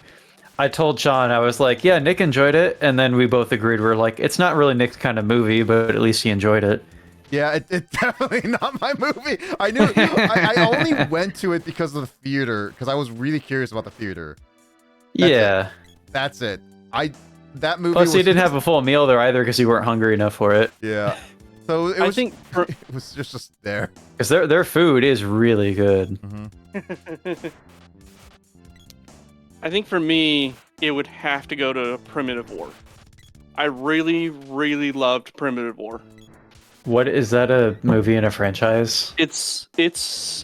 I told Sean, I was like, yeah, Nick enjoyed it, and then we both agreed we're like, it's not really Nick's kind of movie, but at least he enjoyed it. Yeah, it's definitely not my movie. I knew I only went to it because of the theater, because I was really curious about the theater. Yeah. That's it. That movie Plus, was you didn't have a full meal there either because you weren't hungry enough for it. Yeah. So it I was think it was just there. Because their food is really good. I think for me, it would have to go to Primitive War. I really, really loved Primitive War. What is that, a movie and a franchise? It's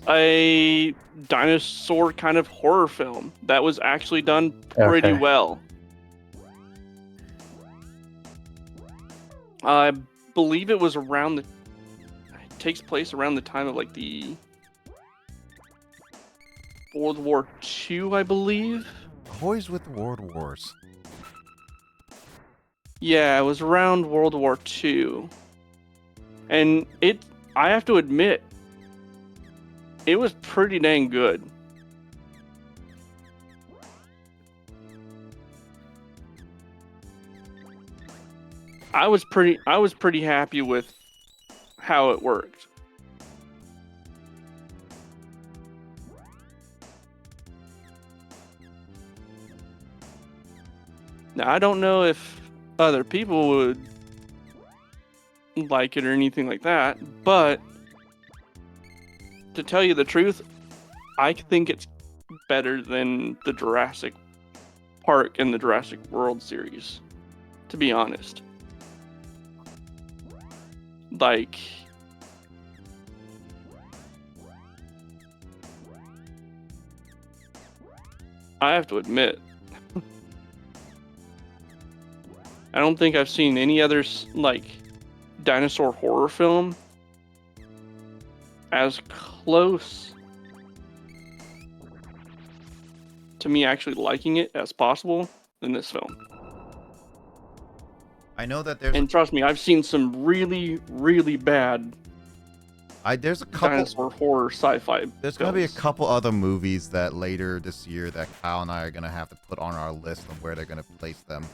a dinosaur kind of horror film that was actually done pretty Okay. well. I believe it was around it takes place around the time of like the World War II, I believe. Always with the World Wars. Yeah, it was around World War II. And I have to admit, it was pretty dang good. I was pretty happy with how it worked. Now, I don't know if other people would like it or anything like that, but to tell you the truth, I think it's better than the Jurassic Park and the Jurassic World series, to be honest. Like, I have to admit, I don't think I've seen any other like dinosaur horror film as close to me actually liking it as possible than this film. I know that there's And trust me, I've seen some really, really bad there's a couple dinosaur horror sci-fi. there's gonna be a films. couple other movies that later this year that Kyle and I are gonna have to put on our list of where they're gonna place them.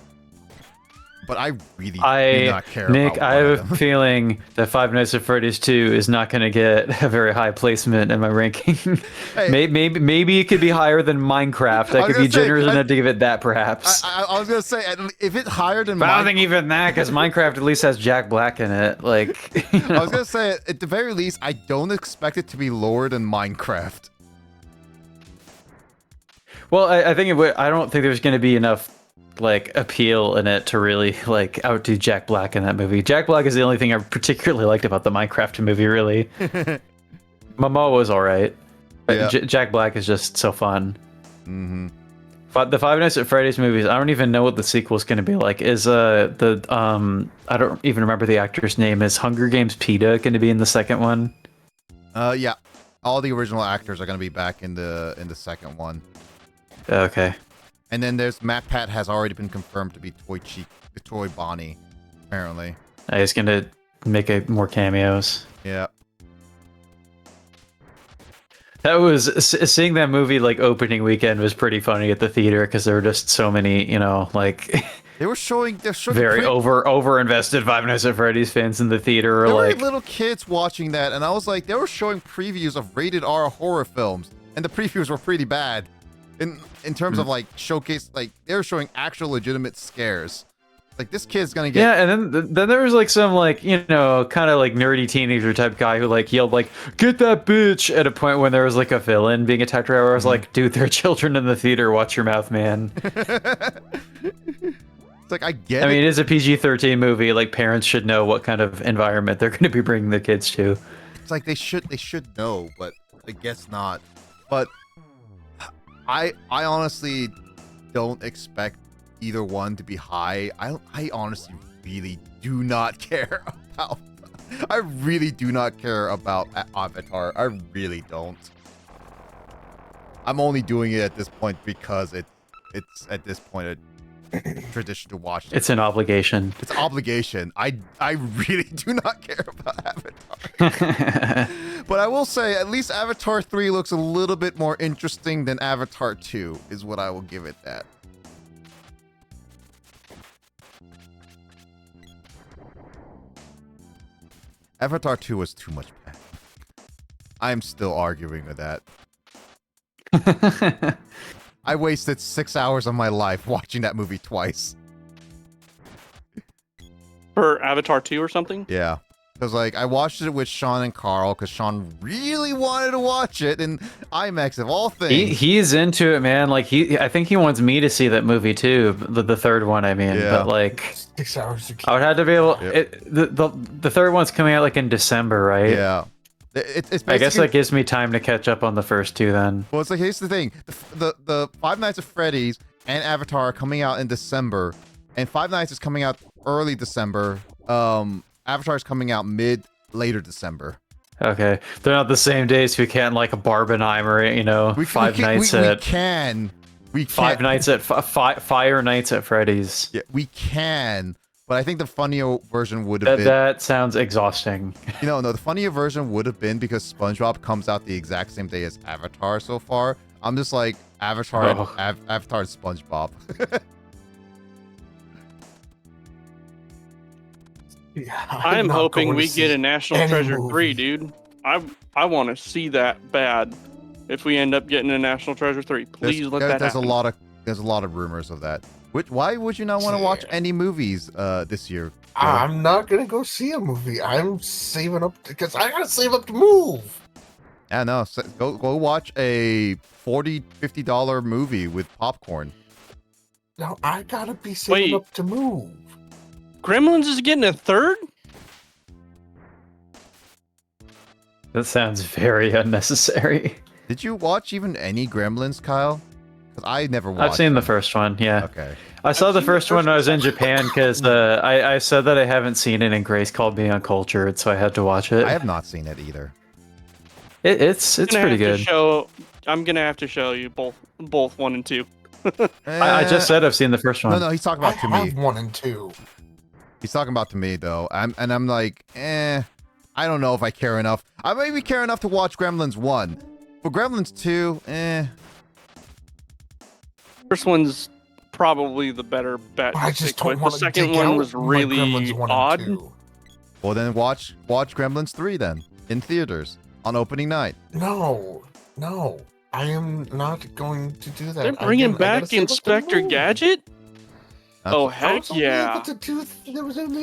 But I really do not care Nick, about I one have of a them. feeling that Five Nights at Freddy's 2 is not going to get a very high placement in my ranking. Hey. maybe it could be higher than Minecraft. I was could gonna be say, generous enough to give it that, perhaps. I was gonna say, if it's higher than But I don't Minecraft, think even that, because Minecraft at least has Jack Black in it. Like, you know. I was gonna say, at the very least, I don't expect it to be lower than Minecraft. Well, I think I don't think there's going to be enough like appeal in it to really like outdo Jack Black in that movie. Jack Black is the only thing I particularly liked about the Minecraft movie, really. Momoa was all right. Yeah. Jack Black is just so fun. Mm-hmm. The Five Nights at Freddy's movies, I don't even know what the sequel's going to be like. Is I don't even remember the actor's name. Is Hunger Games PETA going to be in the second one? Yeah, all the original actors are gonna be back in the second one. Okay. And then there's Matt Pat has already been confirmed to be Toy Bonnie, apparently. He's going to make more cameos. Yeah. That was seeing that movie like opening weekend was pretty funny at the theater because there were just so many, you know, like They're showing very over invested Five Nights at Freddy's fans in the theater. Or There like were little kids watching that, and I was like, they were showing previews of rated R horror films, and the previews were pretty bad. In terms of like showcase, like they were showing actual legitimate scares. Like this kid's gonna get yeah, and then there was like some like, you know, kind of like nerdy teenager type guy who like yelled like "Get that bitch" at a point when there was like a villain being attacked. Where I was like, dude, there are children in the theater. Watch your mouth, man. It's like I get I mean, it. it is a PG-13 movie. Like parents should know what kind of environment they're going to be bringing their kids to. It's like they should know, but I guess not. But I honestly don't expect either one to be high. I honestly really do not care about. I really do not care about Avatar. I really don't. I'm only doing it at this point because it's at this point a tradition to watch. It's an obligation. It's obligation. I really do not care about Avatar. But I will say, at least Avatar 3 looks a little bit more interesting than Avatar 2, is what I will give it that. Avatar 2 was too much bad. I'm still arguing with that. I wasted 6 hours of my life watching that movie twice. For Avatar 2 or something? Yeah. Because, like, I watched it with Sean and Carl because Sean really wanted to watch it in IMAX of all things. He's into it, man. Like I think he wants me to see that movie too. The third one, I mean. Yeah. But like, 6 hours. I would have to be able. Yep. The third one's coming out like in December, right? Yeah. It's I guess basically- that gives me time to catch up on the first two then. Well, it's like, here's the thing. The Five Nights at Freddy's and Avatar are coming out in December, and Five Nights is coming out early December. Avatar is coming out later December. Okay, they're not the same days. We can't like a Barbenheimer, you know, Five Nights at Fire Nights at Freddy's. Yeah, we can. But I think the funnier version would have been... That sounds exhausting. No, the funnier version would have been because SpongeBob comes out the exact same day as Avatar so far. I'm just like, Avatar and Avatar and SpongeBob. Yeah, I'm not hoping going to we see get a National any Treasure movie. 3, dude. I want to see that bad. If we end up getting a National Treasure 3, please let that there's happen. there's a lot of rumors of that. Why would you not want to watch any movies this year? I'm not gonna go see a movie. I'm saving up because I gotta save up to move. Yeah, no. Go watch a $40-$50 movie with popcorn. No, I gotta be saving Wait. up to move. Gremlins is getting a third? That sounds very unnecessary. Did you watch even any Gremlins, Kyle? Because I never watched. I've seen the first one, yeah. Okay. I saw I've the seen the first one first when I was in one. Japan because I said that I haven't seen it and Grace called me uncultured, so I had to watch it. I have not seen it either. It's Gonna pretty have good. to I'm gonna have to show you both 1 and 2. I just said I've seen the first one. No, he's talking I about to have me. 1 and 2. He's talking about to me though. I'm like, I don't know if I care enough. I maybe care enough to watch Gremlins 1. For Gremlins 2, First one's probably the better bet. I to just stick don't with. The want to second dig one out was my really Gremlins 1 and odd. 2. Well, then watch Gremlins 3 then in theaters on opening night. No, I am not going to do that. They're bringing Again, I gotta back save up to Inspector move. Gadget? Oh, That's- I heck was only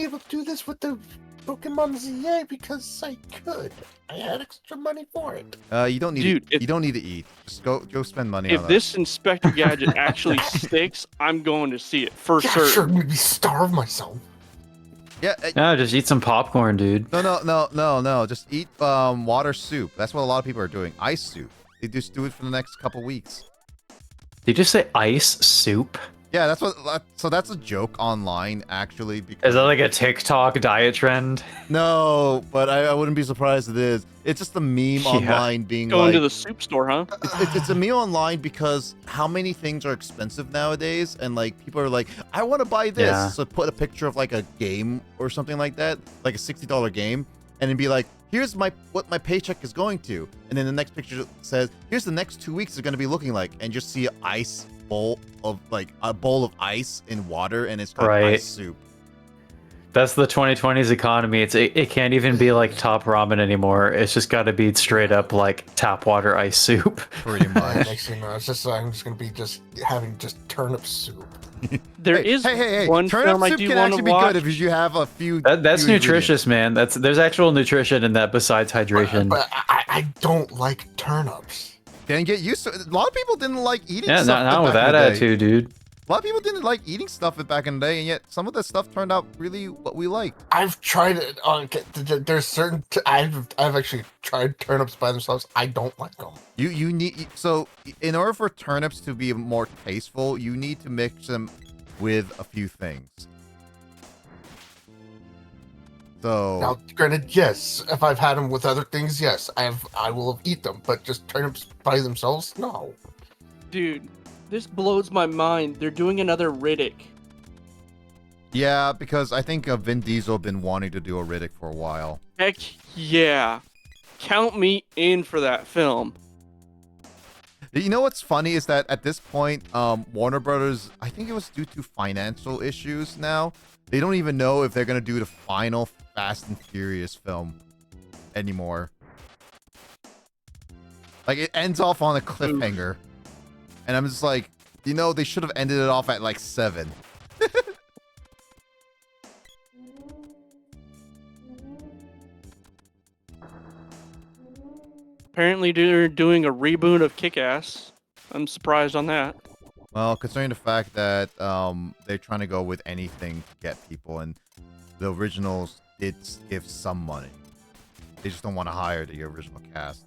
yeah. able to do this with the Pokemon ZA because I could. I had extra money for it. You don't need Dude, you don't need to eat. Just go spend money If on this Inspector Gadget actually sticks, I'm going to see it for Yeah, certain. sure, maybe starve myself. Yeah. No, just eat some popcorn, dude. No. Just eat water soup. That's what a lot of people are doing. Ice soup. They just do it for the next couple weeks. Did you just say ice soup? Yeah, that's what. So that's a joke online, actually. Is Because that like a TikTok diet trend? no, but I wouldn't be surprised it is. It's just a meme Yeah. online being Going like, to the soup store, huh? it's a meme online because how many things are expensive nowadays, and like people are like, I want to buy this. Yeah. So put a picture of like a game or something like that, like a $60 game, and then be like, here's what my paycheck is going to, and then the next picture says, here's the next 2 weeks is going to be looking like, and just see a bowl of ice in water, and it's called Right. ice soup. That's the 2020s economy. It can't even be like top ramen anymore. It's just got to be straight up like tap water ice soup. Pretty And much. next thing you know, I'm just gonna be having turnip soup. There is hey, one turnip film I soup do can want actually to be watch. good if you have a few. That's few nutritious, man. There's actual nutrition in that besides hydration. But I don't like turnips. Then get used to it. A lot of people didn't like eating Yeah, stuff not with back in that the day. attitude, dude. A lot of people didn't like eating stuff back in the day, and yet some of that stuff turned out really what we liked. I've tried it. There's certain. I've actually tried turnips by themselves. I don't like them. You need so in order for turnips to be more tasteful, you need to mix them with a few things. So Now, granted, yes, if I've had them with other things, yes, I will have eat them. But just turnips by themselves, no. Dude, this blows my mind. They're doing another Riddick. yeah, because I think Vin Diesel been wanting to do a Riddick for a while. Heck yeah. Count me in for that film. You know what's funny is that at this point, Warner Brothers, I think it was due to financial issues now, they don't even know if they're going to do the final Fast and Furious film anymore. Like, it ends off on a cliffhanger. And I'm just like, you know, they should have ended it off at like 7. Apparently, they're doing a reboot of Kick-Ass. I'm surprised on that. Well, considering the fact that they're trying to go with anything to get people, and the originals did give some money. They just don't want to hire the original cast.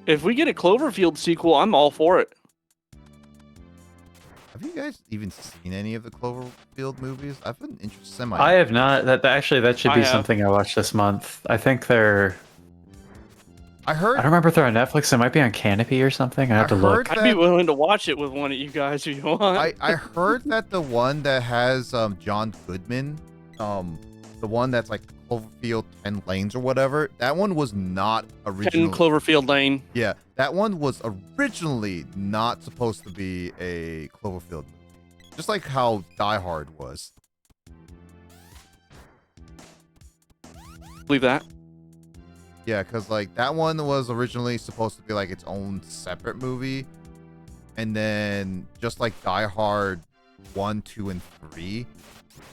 If we get a Cloverfield sequel, I'm all for it. Have you guys even seen any of the Cloverfield movies? I've been interested. I have not. That should I be have. something I watched this month. I think they're. I I heard. don't remember if they're on Netflix. It might be on Canopy or something. I have to look. I'd be willing to watch it with one of you guys if you want. I heard that the one that has John Goodman, the one that's like Cloverfield 10 Lanes or whatever, that one was not 10 originally. Cloverfield Lane. Yeah, that one was originally not supposed to be a Cloverfield movie. Just like how Die Hard was. Believe that. Yeah, because like that one was originally supposed to be like its own separate movie. And then just like Die Hard 1, 2, and 3.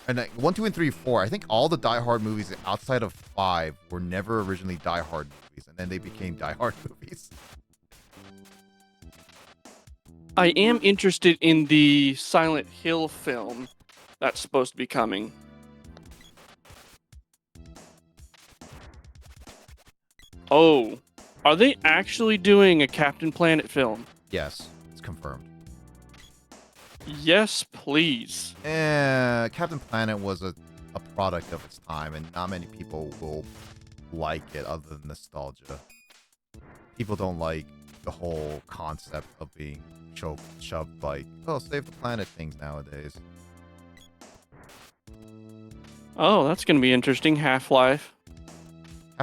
And like 1, 2, and 3, 4. I think all the Die Hard movies outside of 5 were never originally Die Hard movies. And then they became Die Hard movies. I am interested in the Silent Hill film that's supposed to be coming. Oh, are they actually doing a Captain Planet film? Yes, it's confirmed. Yes, please. Captain Planet was a product of its time, and not many people will like it other than nostalgia. People don't like the whole concept of being shoved like, oh, save the planet things nowadays. Oh, that's going to be interesting. Half-Life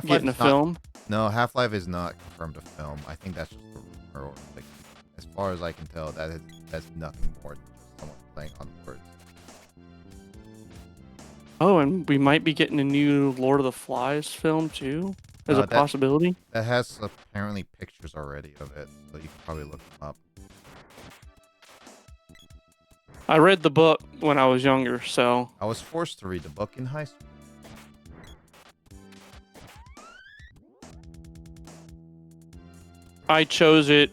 getting a is not- film. No, Half-Life is not confirmed a film. I think that's just a rumor. Like, as far as I can tell, that's nothing more than just someone playing on words. Oh, and we might be getting a new Lord of the Flies film too, as a that- possibility. That has apparently pictures already of it, so you can probably look them up. I read the book when I was younger, so I was forced to read the book in high school. I chose it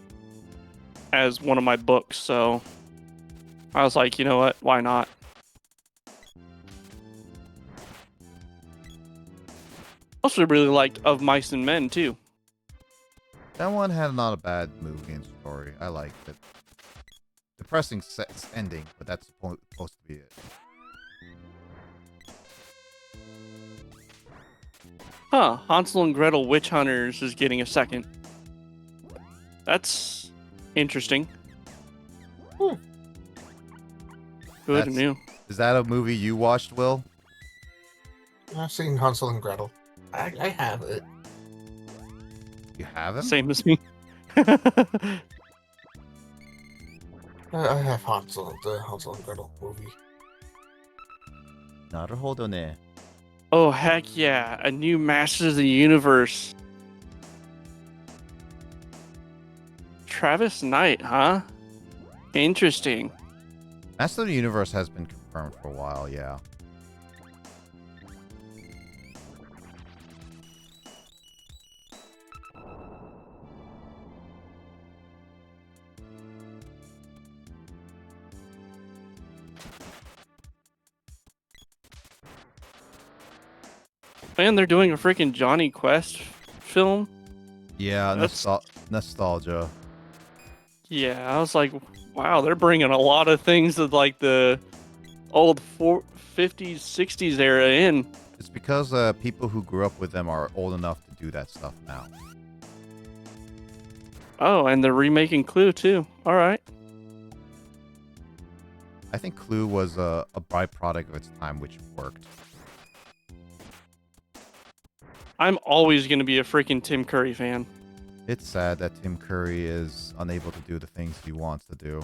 as one of my books, so I was like, you know what? Why not? Also really liked Of Mice and Men too. That one had not a bad movie and story. I liked it. Depressing ending, but that's supposed to be it. Huh, Hansel and Gretel Witch Hunters is getting a second. That's interesting. Who would have That's- knew? Is that a movie you watched, Will? I've seen Hansel and Gretel. I have it. You haven't? Same as me. I have the Hansel and Gretel movie. なるほどね. Oh, heck yeah. A new Masters of the Universe. Travis Knight, huh? Interesting. Master of the Universe has been confirmed for a while, yeah. And they're doing a freaking Johnny Quest film. Yeah, That's- nostalgia. Yeah, I was like, wow, they're bringing a lot of things of like the old 50s, 60s era in. It's because people who grew up with them are old enough to do that stuff now. Oh, and they're remaking Clue too. All right. I think Clue was a byproduct of its time, which worked. I'm always going to be a freaking Tim Curry fan. It's sad that Tim Curry is unable to do the things he wants to do.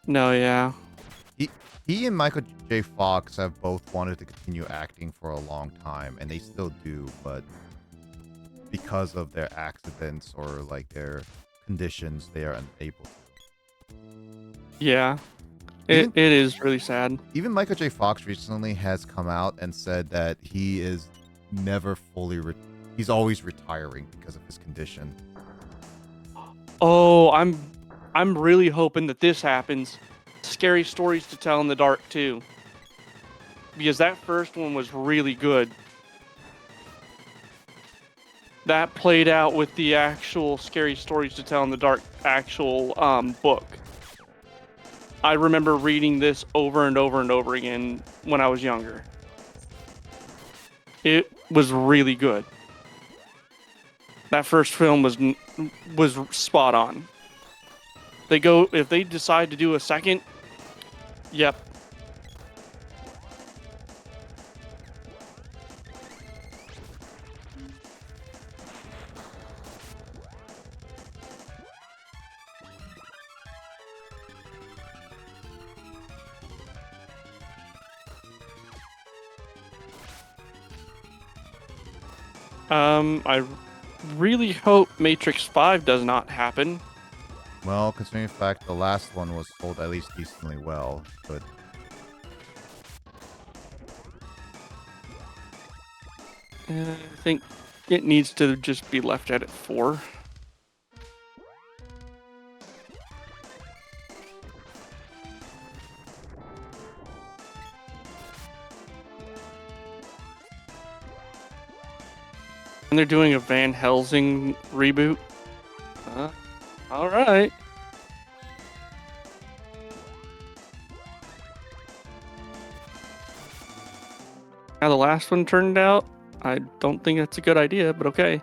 No, yeah. He and Michael J. Fox have both wanted to continue acting for a long time, and they still do, but because of their accidents or like their conditions, they are unable to. Yeah. Even- It is really sad. Even Michael J. Fox recently has come out and said that he is never fully he's always retiring because of his condition. Oh, I'm really hoping that this happens. Scary Stories to Tell in the Dark too. Because that first one was really good. That played out with the actual Scary Stories to Tell in the Dark actual book. I remember reading this over and over and over again when I was younger. It was really good. That first film was spot on. If they decide to do a second, yep. I really hope Matrix 5 does not happen. Well, considering the fact the last one was sold at least decently well, but I think it needs to just be left at 4. And they're doing a Van Helsing reboot. All right. How the last one turned out, I don't think that's a good idea, but okay.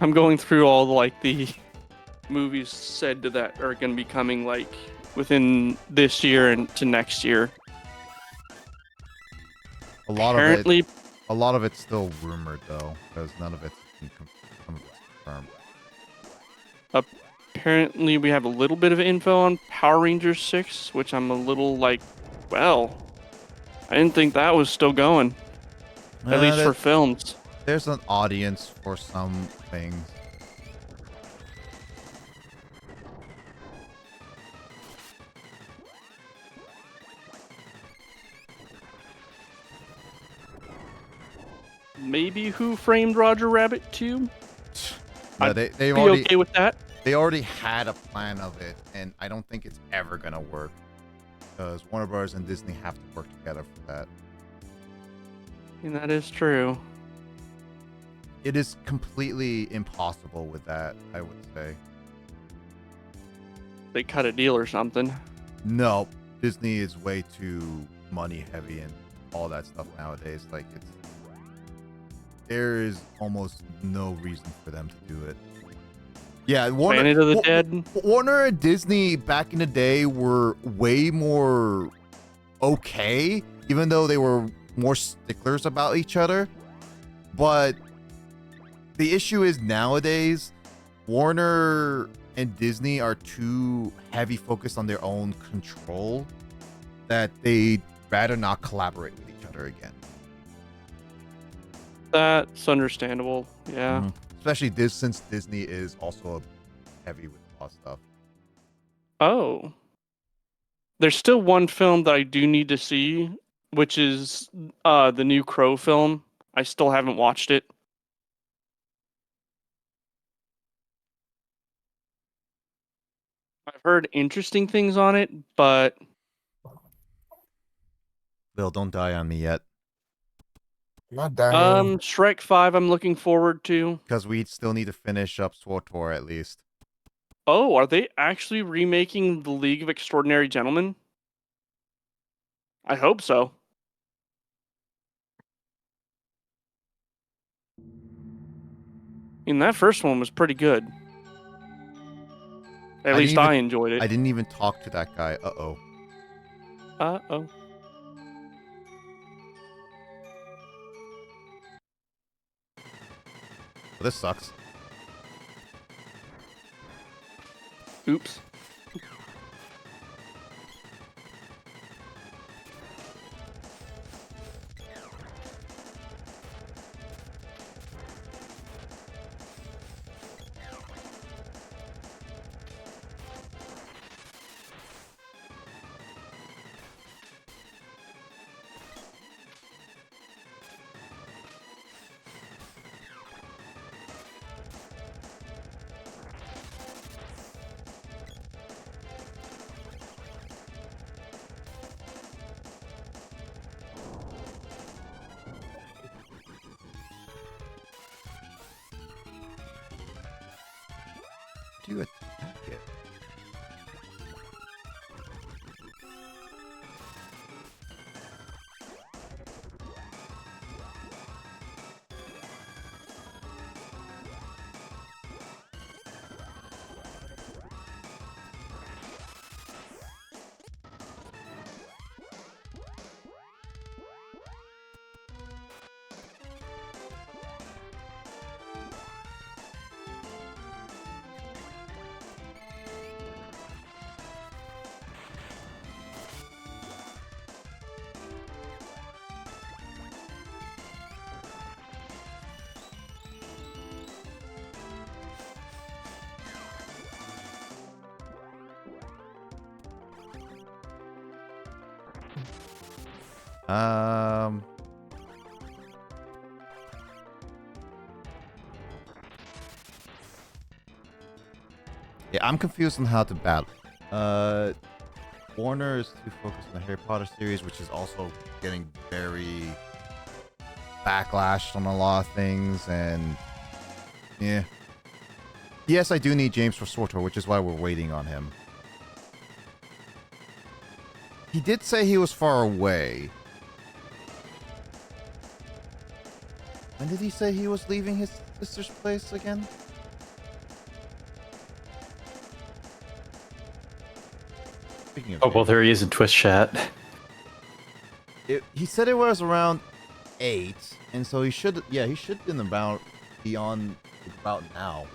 I'm going through all the movies said to that are going to be coming within this year and to next year. a lot of it's still rumored though, because none of it's been confirmed. Apparently, we have a little bit of info on Power Rangers 6, which I'm a little well, I didn't think that was still going. At least for films. There's an audience for some things. Maybe Who Framed Roger Rabbit 2? No, I'd they Be already okay with that. they already had a plan of it, and I don't think it's ever gonna work because Warner Bros. And Disney have to work together for that. And that is true. It is completely impossible with that, I would say. They cut a deal or something. No, Disney is way too money heavy and all that stuff nowadays. There is almost no reason for them to do it. Yeah, Planet of the Dead. Warner and Disney back in the day were way more okay, even though they were more sticklers about each other. But the issue is nowadays, Warner and Disney are too heavy focused on their own control that they'd rather not collaborate with each other again. That's understandable. Yeah. Mhm. Especially since Disney is also heavy with a lot of stuff. Oh. There's still one film that I do need to see, which is the new Crow film. I still haven't watched it. I've heard interesting things on it, but Bill, don't die on me yet, Not dying. Shrek 5 I'm looking forward to. because we still need to finish up SWTOR at least. Oh, are they actually remaking The League of Extraordinary Gentlemen? I hope so. And that first one was pretty good. At I least didn't I even- enjoyed it. I didn't even talk to that guy. Uh-oh. Uh-oh. Well, this sucks. Oops. Do you attack it? Um. Yeah, I'm confused on how to battle. Warner is too focused on the Harry Potter series, which is also getting very backlash on a lot of things, and yeah. Yes, I do need James for Sortor, which is why we're waiting on him. He did say he was far away. When did he say he was leaving his sister's place again? Speaking of Oh, well, there he is in Twitch chat. he said it was around 8, and so he should, yeah, he should be on about now.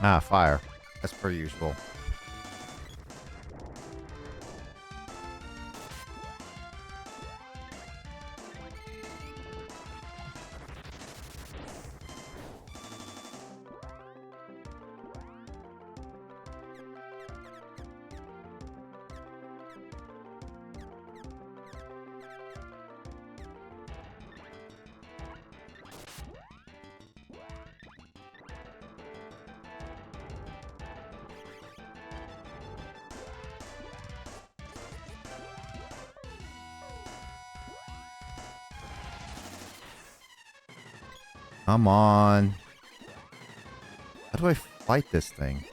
Ah, fire. As per usual. Come on. How do I fight this thing?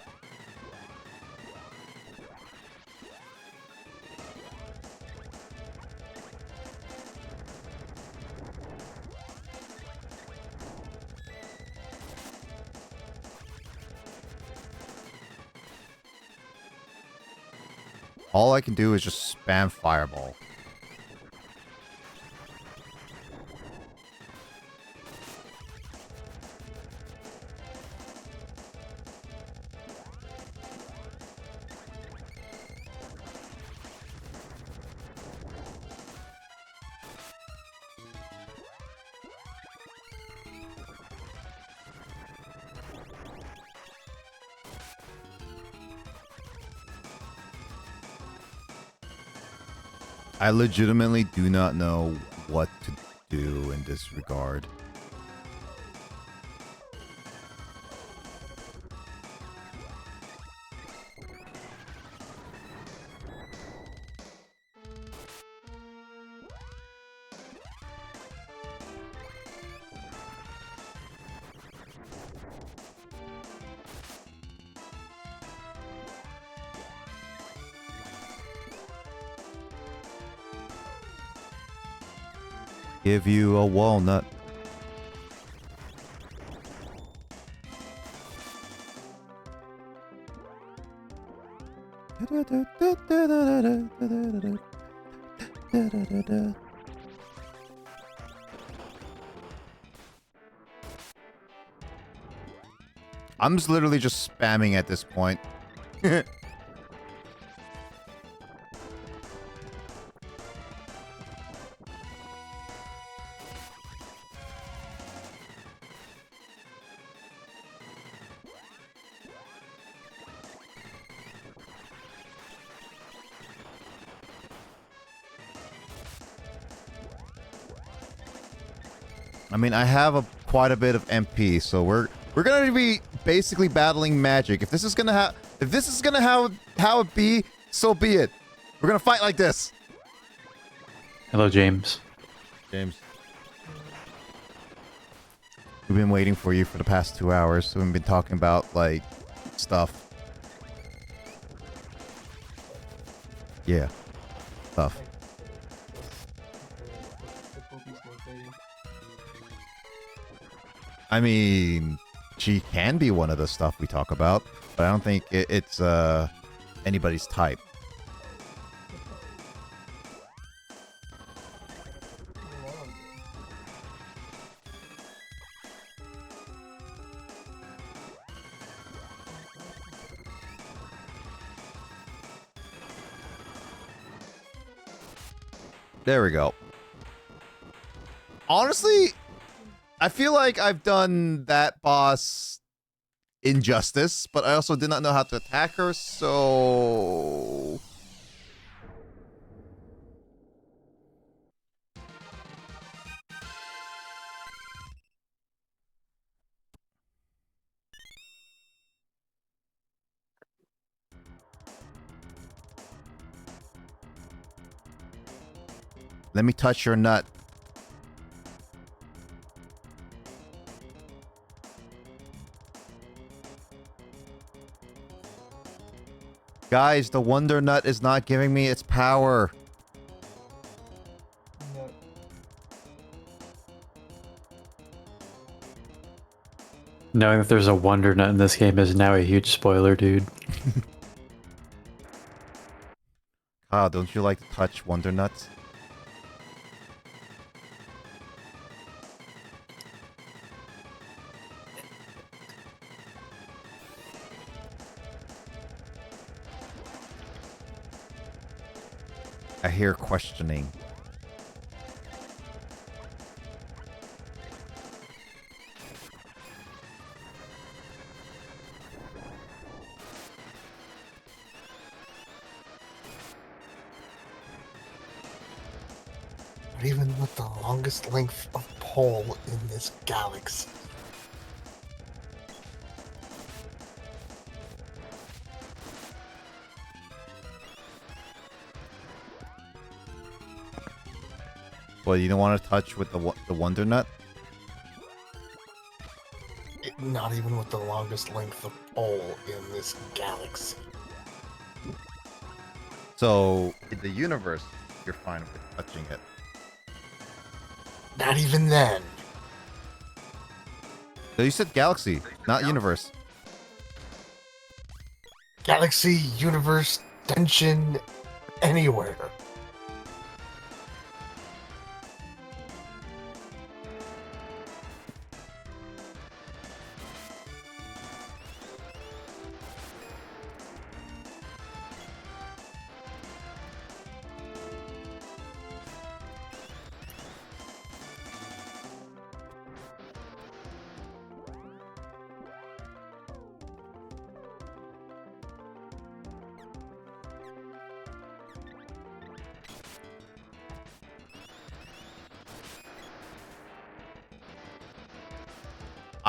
All I can do is just spam fireball. I legitimately do not know what to do in this regard. Give you a walnut. I'm just literally just spamming at this point. I mean, I have quite a bit of MP, so we're gonna be basically battling magic. If this is gonna how it be, so be it. We're gonna fight like this. Hello, James. James, we've been waiting for you for the past 2 hours. We've been talking about like stuff. Yeah, stuff. I mean, she can be one of the stuff we talk about, but I don't think it's anybody's type. There we go. Honestly, I feel like I've done that boss injustice, but I also did not know how to attack her, so... Let me touch your nut. Guys, the Wonder Nut is not giving me its power. Knowing that there's a Wonder Nut in this game is now a huge spoiler, dude. Ah, don't you like to touch Wonder Nuts? I hear questioning. Not even with the longest length of pole in this galaxy. Well, you don't want to touch with the Wonder Nut? Not even with the longest length of pole in this galaxy. So, in the universe, you're fine with touching it. Not even then. So you said galaxy, not universe. Galaxy, universe, tension, anywhere.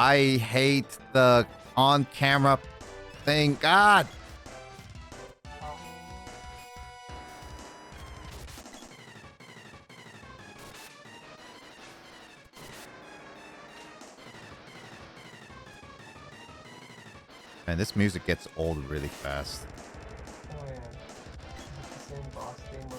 I hate the on-camera thing. God. Man, this music gets old really fast. Oh yeah. It's the same boss theme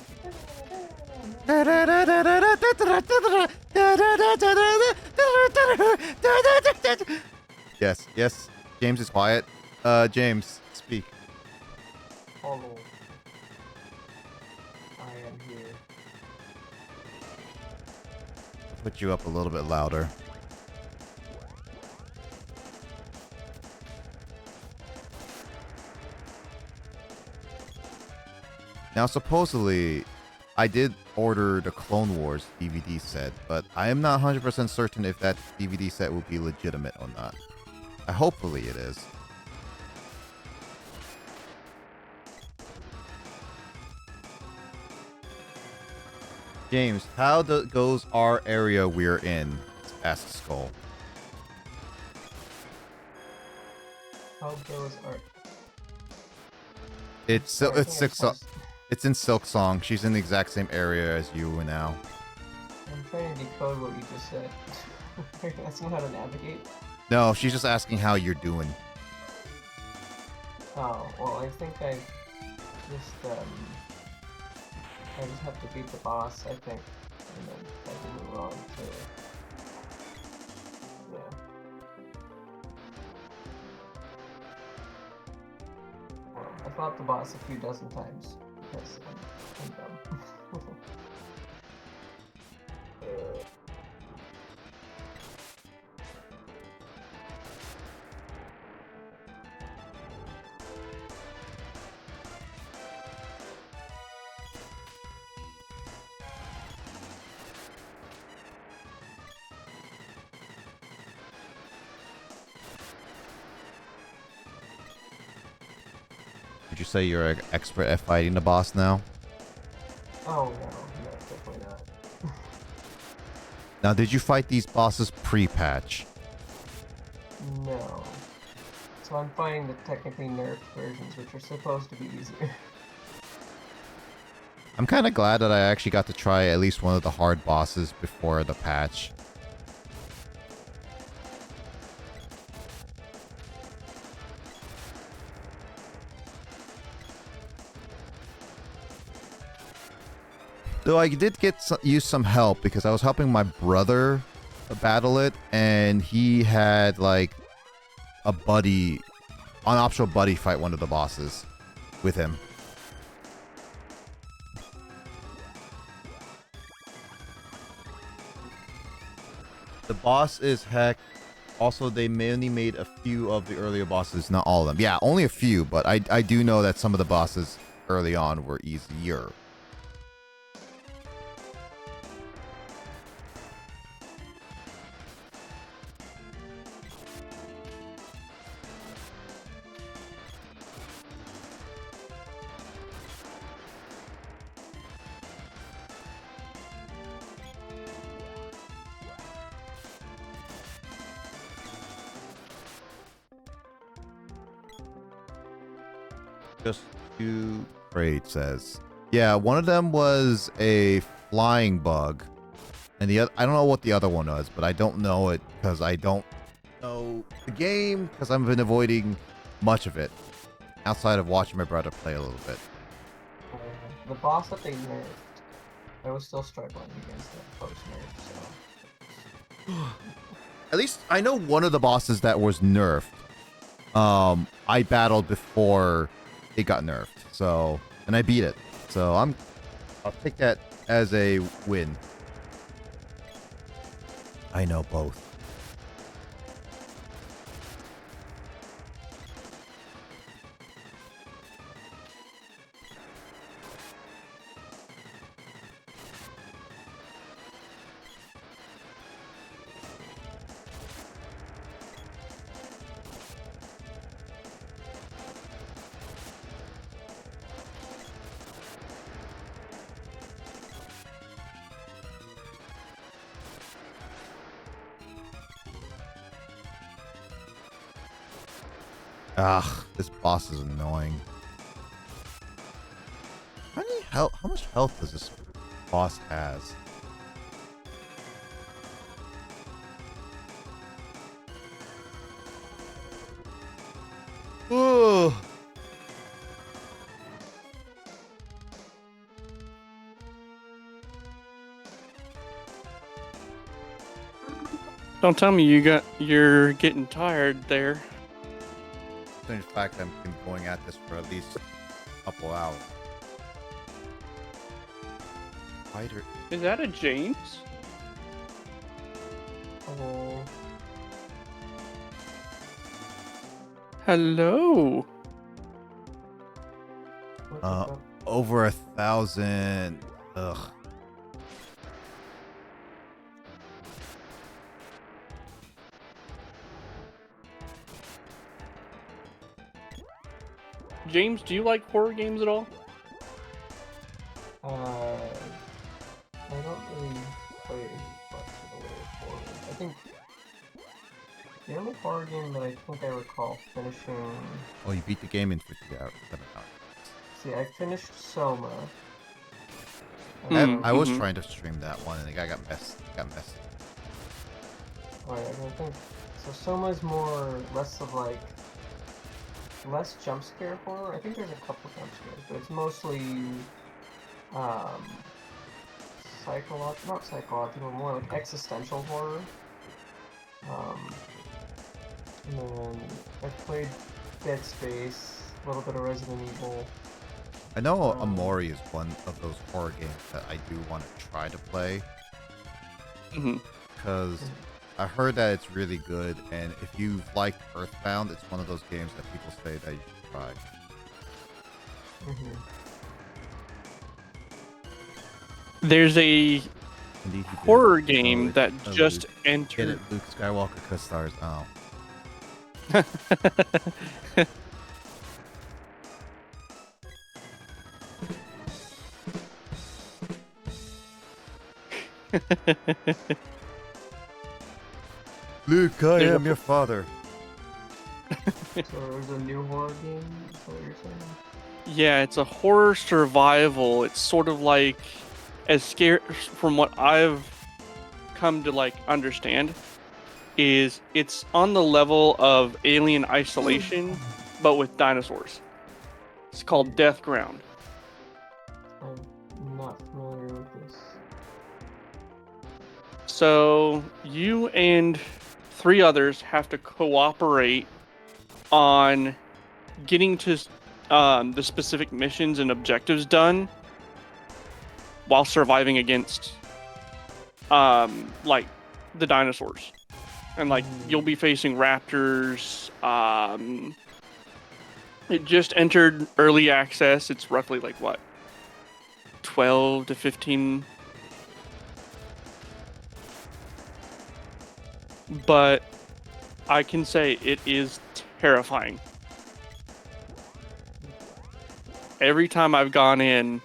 Yes, yes. James is quiet. James, speak. Hello. I am here. Put you up a little bit louder. Now, supposedly, I did order the Clone Wars DVD set, but I am not 100% certain if that DVD set will be legitimate or not. Hopefully it is. James, how goes our area we're in? Asks Skull. How goes art? It's Sorry, I it's think I six. paused. It's in Silk Song. She's in the exact same area as you now. I'm trying to decode what you just said. Are you asking how to navigate? No, she's just asking how you're doing. Oh, well, I think I just have to beat the boss, I think, and then I can move on to, yeah. Well, I fought the boss a few dozen times, because I'm dumb. Would you say you're an expert at fighting the boss now? Oh, no, definitely not. Now, did you fight these bosses pre-patch? No. So I'm fighting the technically nerfed versions, which are supposed to be easier. I'm kind of glad that I actually got to try at least one of the hard bosses before the patch. Though I did use some help because I was helping my brother battle it, and he had like a buddy, an optional buddy fight one of the bosses with him. The boss is heck. Also, they only made a few of the earlier bosses, not all of them. Yeah, only a few, but I do know that some of the bosses early on were easier. Just to trade says. Yeah, one of them was a flying bug. And the other, I don't know what the other one was, but I don't know it because I don't know the game because I've been avoiding much of it outside of watching my brother play a little bit. The boss that they nerfed, I was still struggling against that post-nerf, so... At least I know one of the bosses that was nerfed. I battled before it got nerfed, so, and I beat it. So I'll take that as a win. I know both. Ugh, this boss is annoying. How much health does this boss has? Ugh. Don't tell me you're getting tired there. In fact, I've been going at this for at least a couple hours. Spider. Is that a James? Oh, Hello. what's Uh, up? Over 1,000. Ugh. James, do you like horror games at all? I don't really play much in the way of horror. I think the only horror game that I think I recall finishing. Oh, you beat the game in 50 hours. 7 hours. See, I finished Soma. I was Mhm. trying to stream that one, and the guy got messed. Oh, yeah, I don't think so. Soma's less of like less jump scare horror. I think there's a couple jump scares, but it's mostly um not psychological, more like existential horror. And then I've played Dead Space, a little bit of Resident Evil. I know Amori is one of those horror games that I do want to try to play Mm-hmm. because I heard that it's really good, and if you've liked Earthbound, it's one of those games that people say that you should try. Mm-hmm. There's a Indeed, you do. horror game Oh, that oh, just Luke. Get entered. it, Luke Skywalker co-stars. Oh, Luke, I There's a- am your father. So there's a new horror game. Is that what you're saying? Yeah, it's a horror survival. It's sort of like as scary from what I've come to like understand is it's on the level of Alien Isolation but with dinosaurs. It's called Death Ground. I'm not familiar with this. So you and 3 others have to cooperate on getting to the specific missions and objectives done while surviving against like the dinosaurs. And like you'll be facing raptors. It just entered early access. It's roughly like what, 12 to 15. But I can say it is terrifying. Every time I've gone in,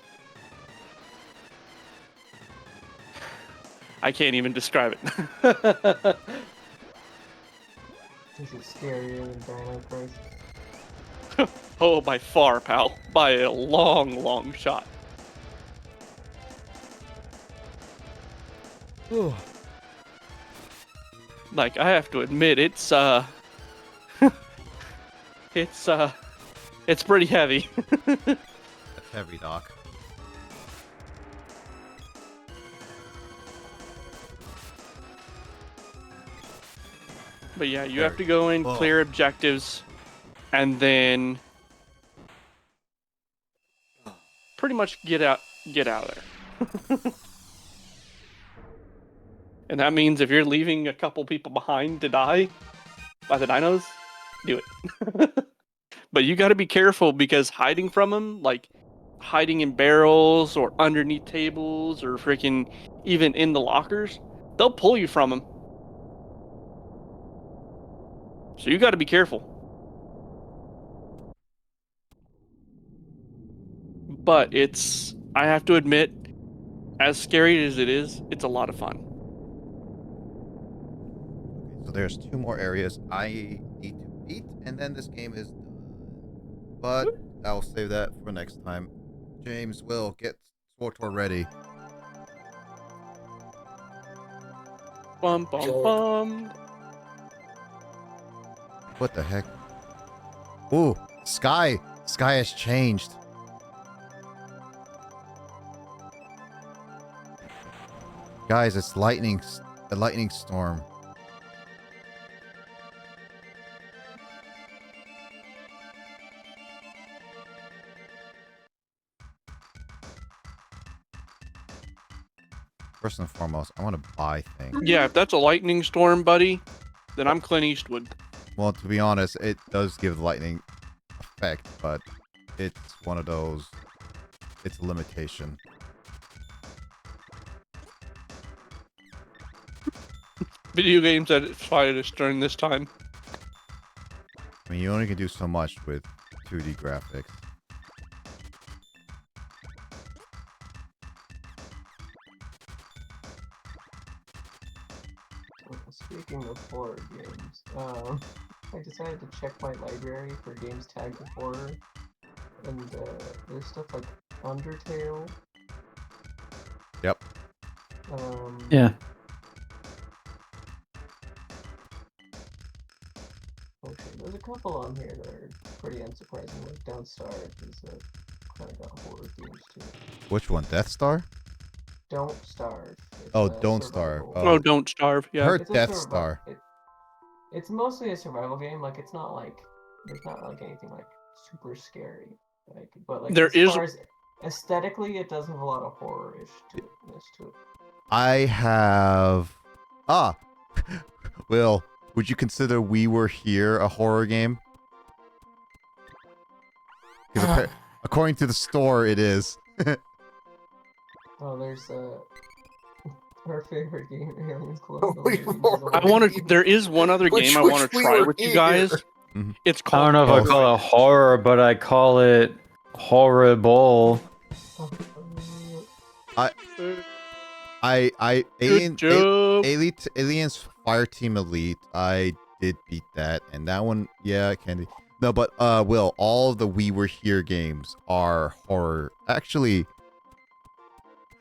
I can't even describe it. Is it scarier than Dino Crisis? Oh, by far, pal. By a long, long shot. Like, I have to admit, it's it's pretty heavy. That's heavy, Doc. But yeah, you have to go in, clear objectives, and then pretty much get out of there. And that means if you're leaving a couple people behind to die by the dinos, do it. But you got to be careful because hiding from them, like hiding in barrels or underneath tables or freaking even in the lockers, they'll pull you from them. So you got to be careful. But I have to admit, as scary as it is, it's a lot of fun. So there's 2 more areas I need to beat, and then this game is but I'll save that for next time. James, Will, get SWTOR ready. Bum bum bum. What the heck? Ooh, sky. Sky has changed. Guys, it's lightning. A lightning storm. First and foremost, I want to buy things. Yeah, if that's a lightning storm, buddy, then I'm Clint Eastwood. Well, to be honest, it does give the lightning effect, but it's one of those. It's a limitation. Video games that fired us during this time. I mean, you only can do so much with 2D graphics. Speaking of horror games, I decided to check my library for games tagged with horror, and there's stuff like Undertale. Yep. Yeah. Okay, there's a couple on here that are pretty unsurprising. Like Don't Starve is kind of got horror themes too. Which one? Death Star? Don't Starve. It's Oh, a Don't Starve. survival- Oh. Oh, Don't Starve. Yeah. Heard It's a Death survi- Star. It's mostly a survival game. Like it's not like there's not like anything like super scary. Like, but like There as is- far as aesthetically, it does have a lot of horror-ish to it. I have. Will, would you consider We Were Here a horror game? 'Cause according to the store, it is. Oh, there's our favorite game, Aliens We Colonialism. were- I want to. There is one other Which- game I want which to we try were with you here. guys. Mhm. It's I called. don't know if I call it horror, but I call it horrible. Aliens Joke. Aliens Fireteam Elite. I did beat that, and that one, yeah, Candy. No, but Will, all of the We Were Here games are horror. Actually,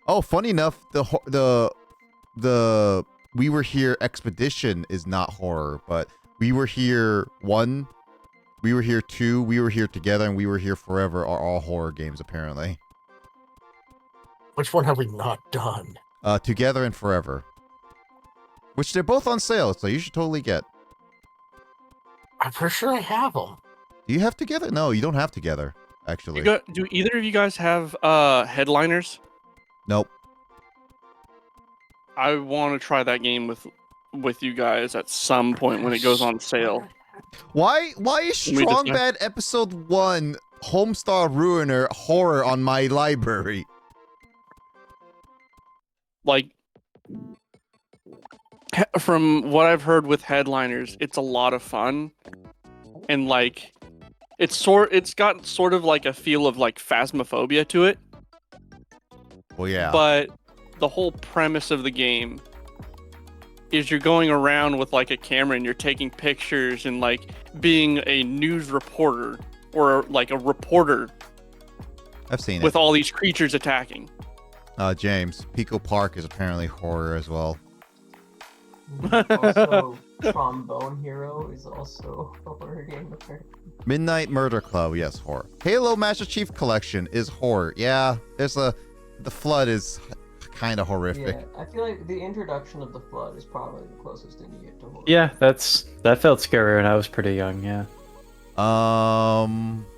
oh, funny enough, the We Were Here Expedition is not horror, but We Were Here 1, We Were Here 2, We Were Here Together, and We Were Here Forever are all horror games, apparently. Which one have we not done? Together and Forever. Which they're both on sale, so you should totally get. I'm pretty sure I have them. Do you have Together? No, you don't have Together, actually. Do either of you guys have headliners? Nope. I want to try that game with you guys at some point when it goes on sale. Why is Let me Strong decide. Bad Episode 1 Homestar Ruiner horror on my library? Like, from what I've heard with headliners, it's a lot of fun, and like, it's got sort of like a feel of like Phasmophobia to it. Well, yeah. But the whole premise of the game is you're going around with like a camera and you're taking pictures and like being a news reporter or like a reporter I've seen with it. all these creatures attacking. James, Pico Park is apparently horror as well. Also, Trombone Hero is also a horror game. Apparently. Midnight Murder Club, yes, horror. Halo Master Chief Collection is horror. Yeah, the flood is kind of horrific. Yeah, I feel like the introduction of the flood is probably the closest thing you get to horror. Yeah, that felt scary when I was pretty young. Yeah.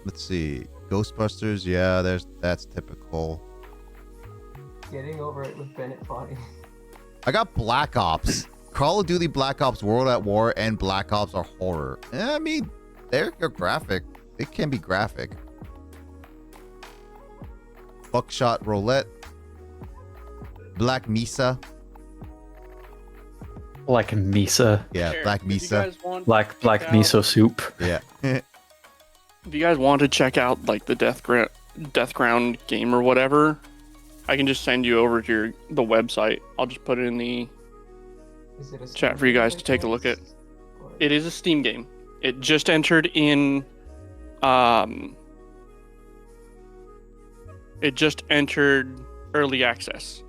Let's see. Ghostbusters, yeah, that's typical. Getting over it with Bennett Foddy. I got Black Ops. Call of Duty Black Ops World at War and Black Ops are horror. I mean, they're graphic. It can be graphic. Buckshot Roulette. Black Mesa. Like Misa. Yeah, Here, Black if you Mesa. guys want to Black check out- miso soup. Yeah. If you guys want to check out like the Death Ground game or whatever, I can just send you over to the website. I'll just put it in the Is it a chat for you guys to take a look at. Or- It is a Steam game. It just entered in It just entered early access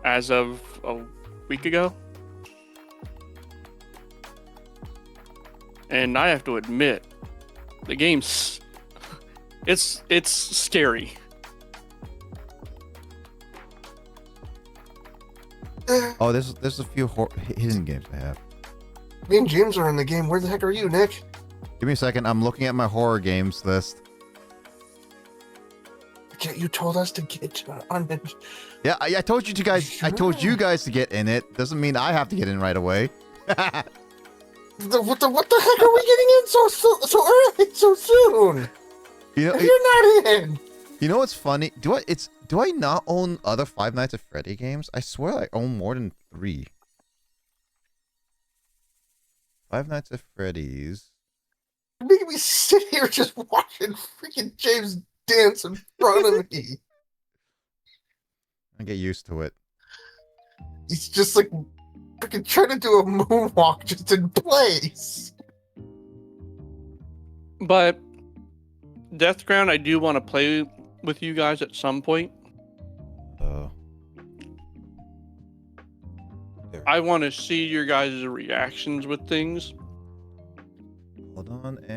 as of a week ago. And I have to admit, the game's it's scary. Oh, there's a few hidden games I have. Me and James are in the game. Where the heck are you, Nick? Give me a second. I'm looking at my horror games list. You told us to get on it. Yeah, I told you guys. I told you guys to get in it. Doesn't mean I have to get in right away. What the heck are we getting in so early, so soon? You know, If you're not in. you know what's funny? Do I not own other Five Nights at Freddy games? I swear I own more than 3. Five Nights at Freddy's. You're making me sit here just watching freaking James dance in front of me. I get used to it. He's just like freaking trying to do a moonwalk just in place. But Deathground, I do want to play with you guys at some point. I want to see your guys' reactions with things. Hold on, and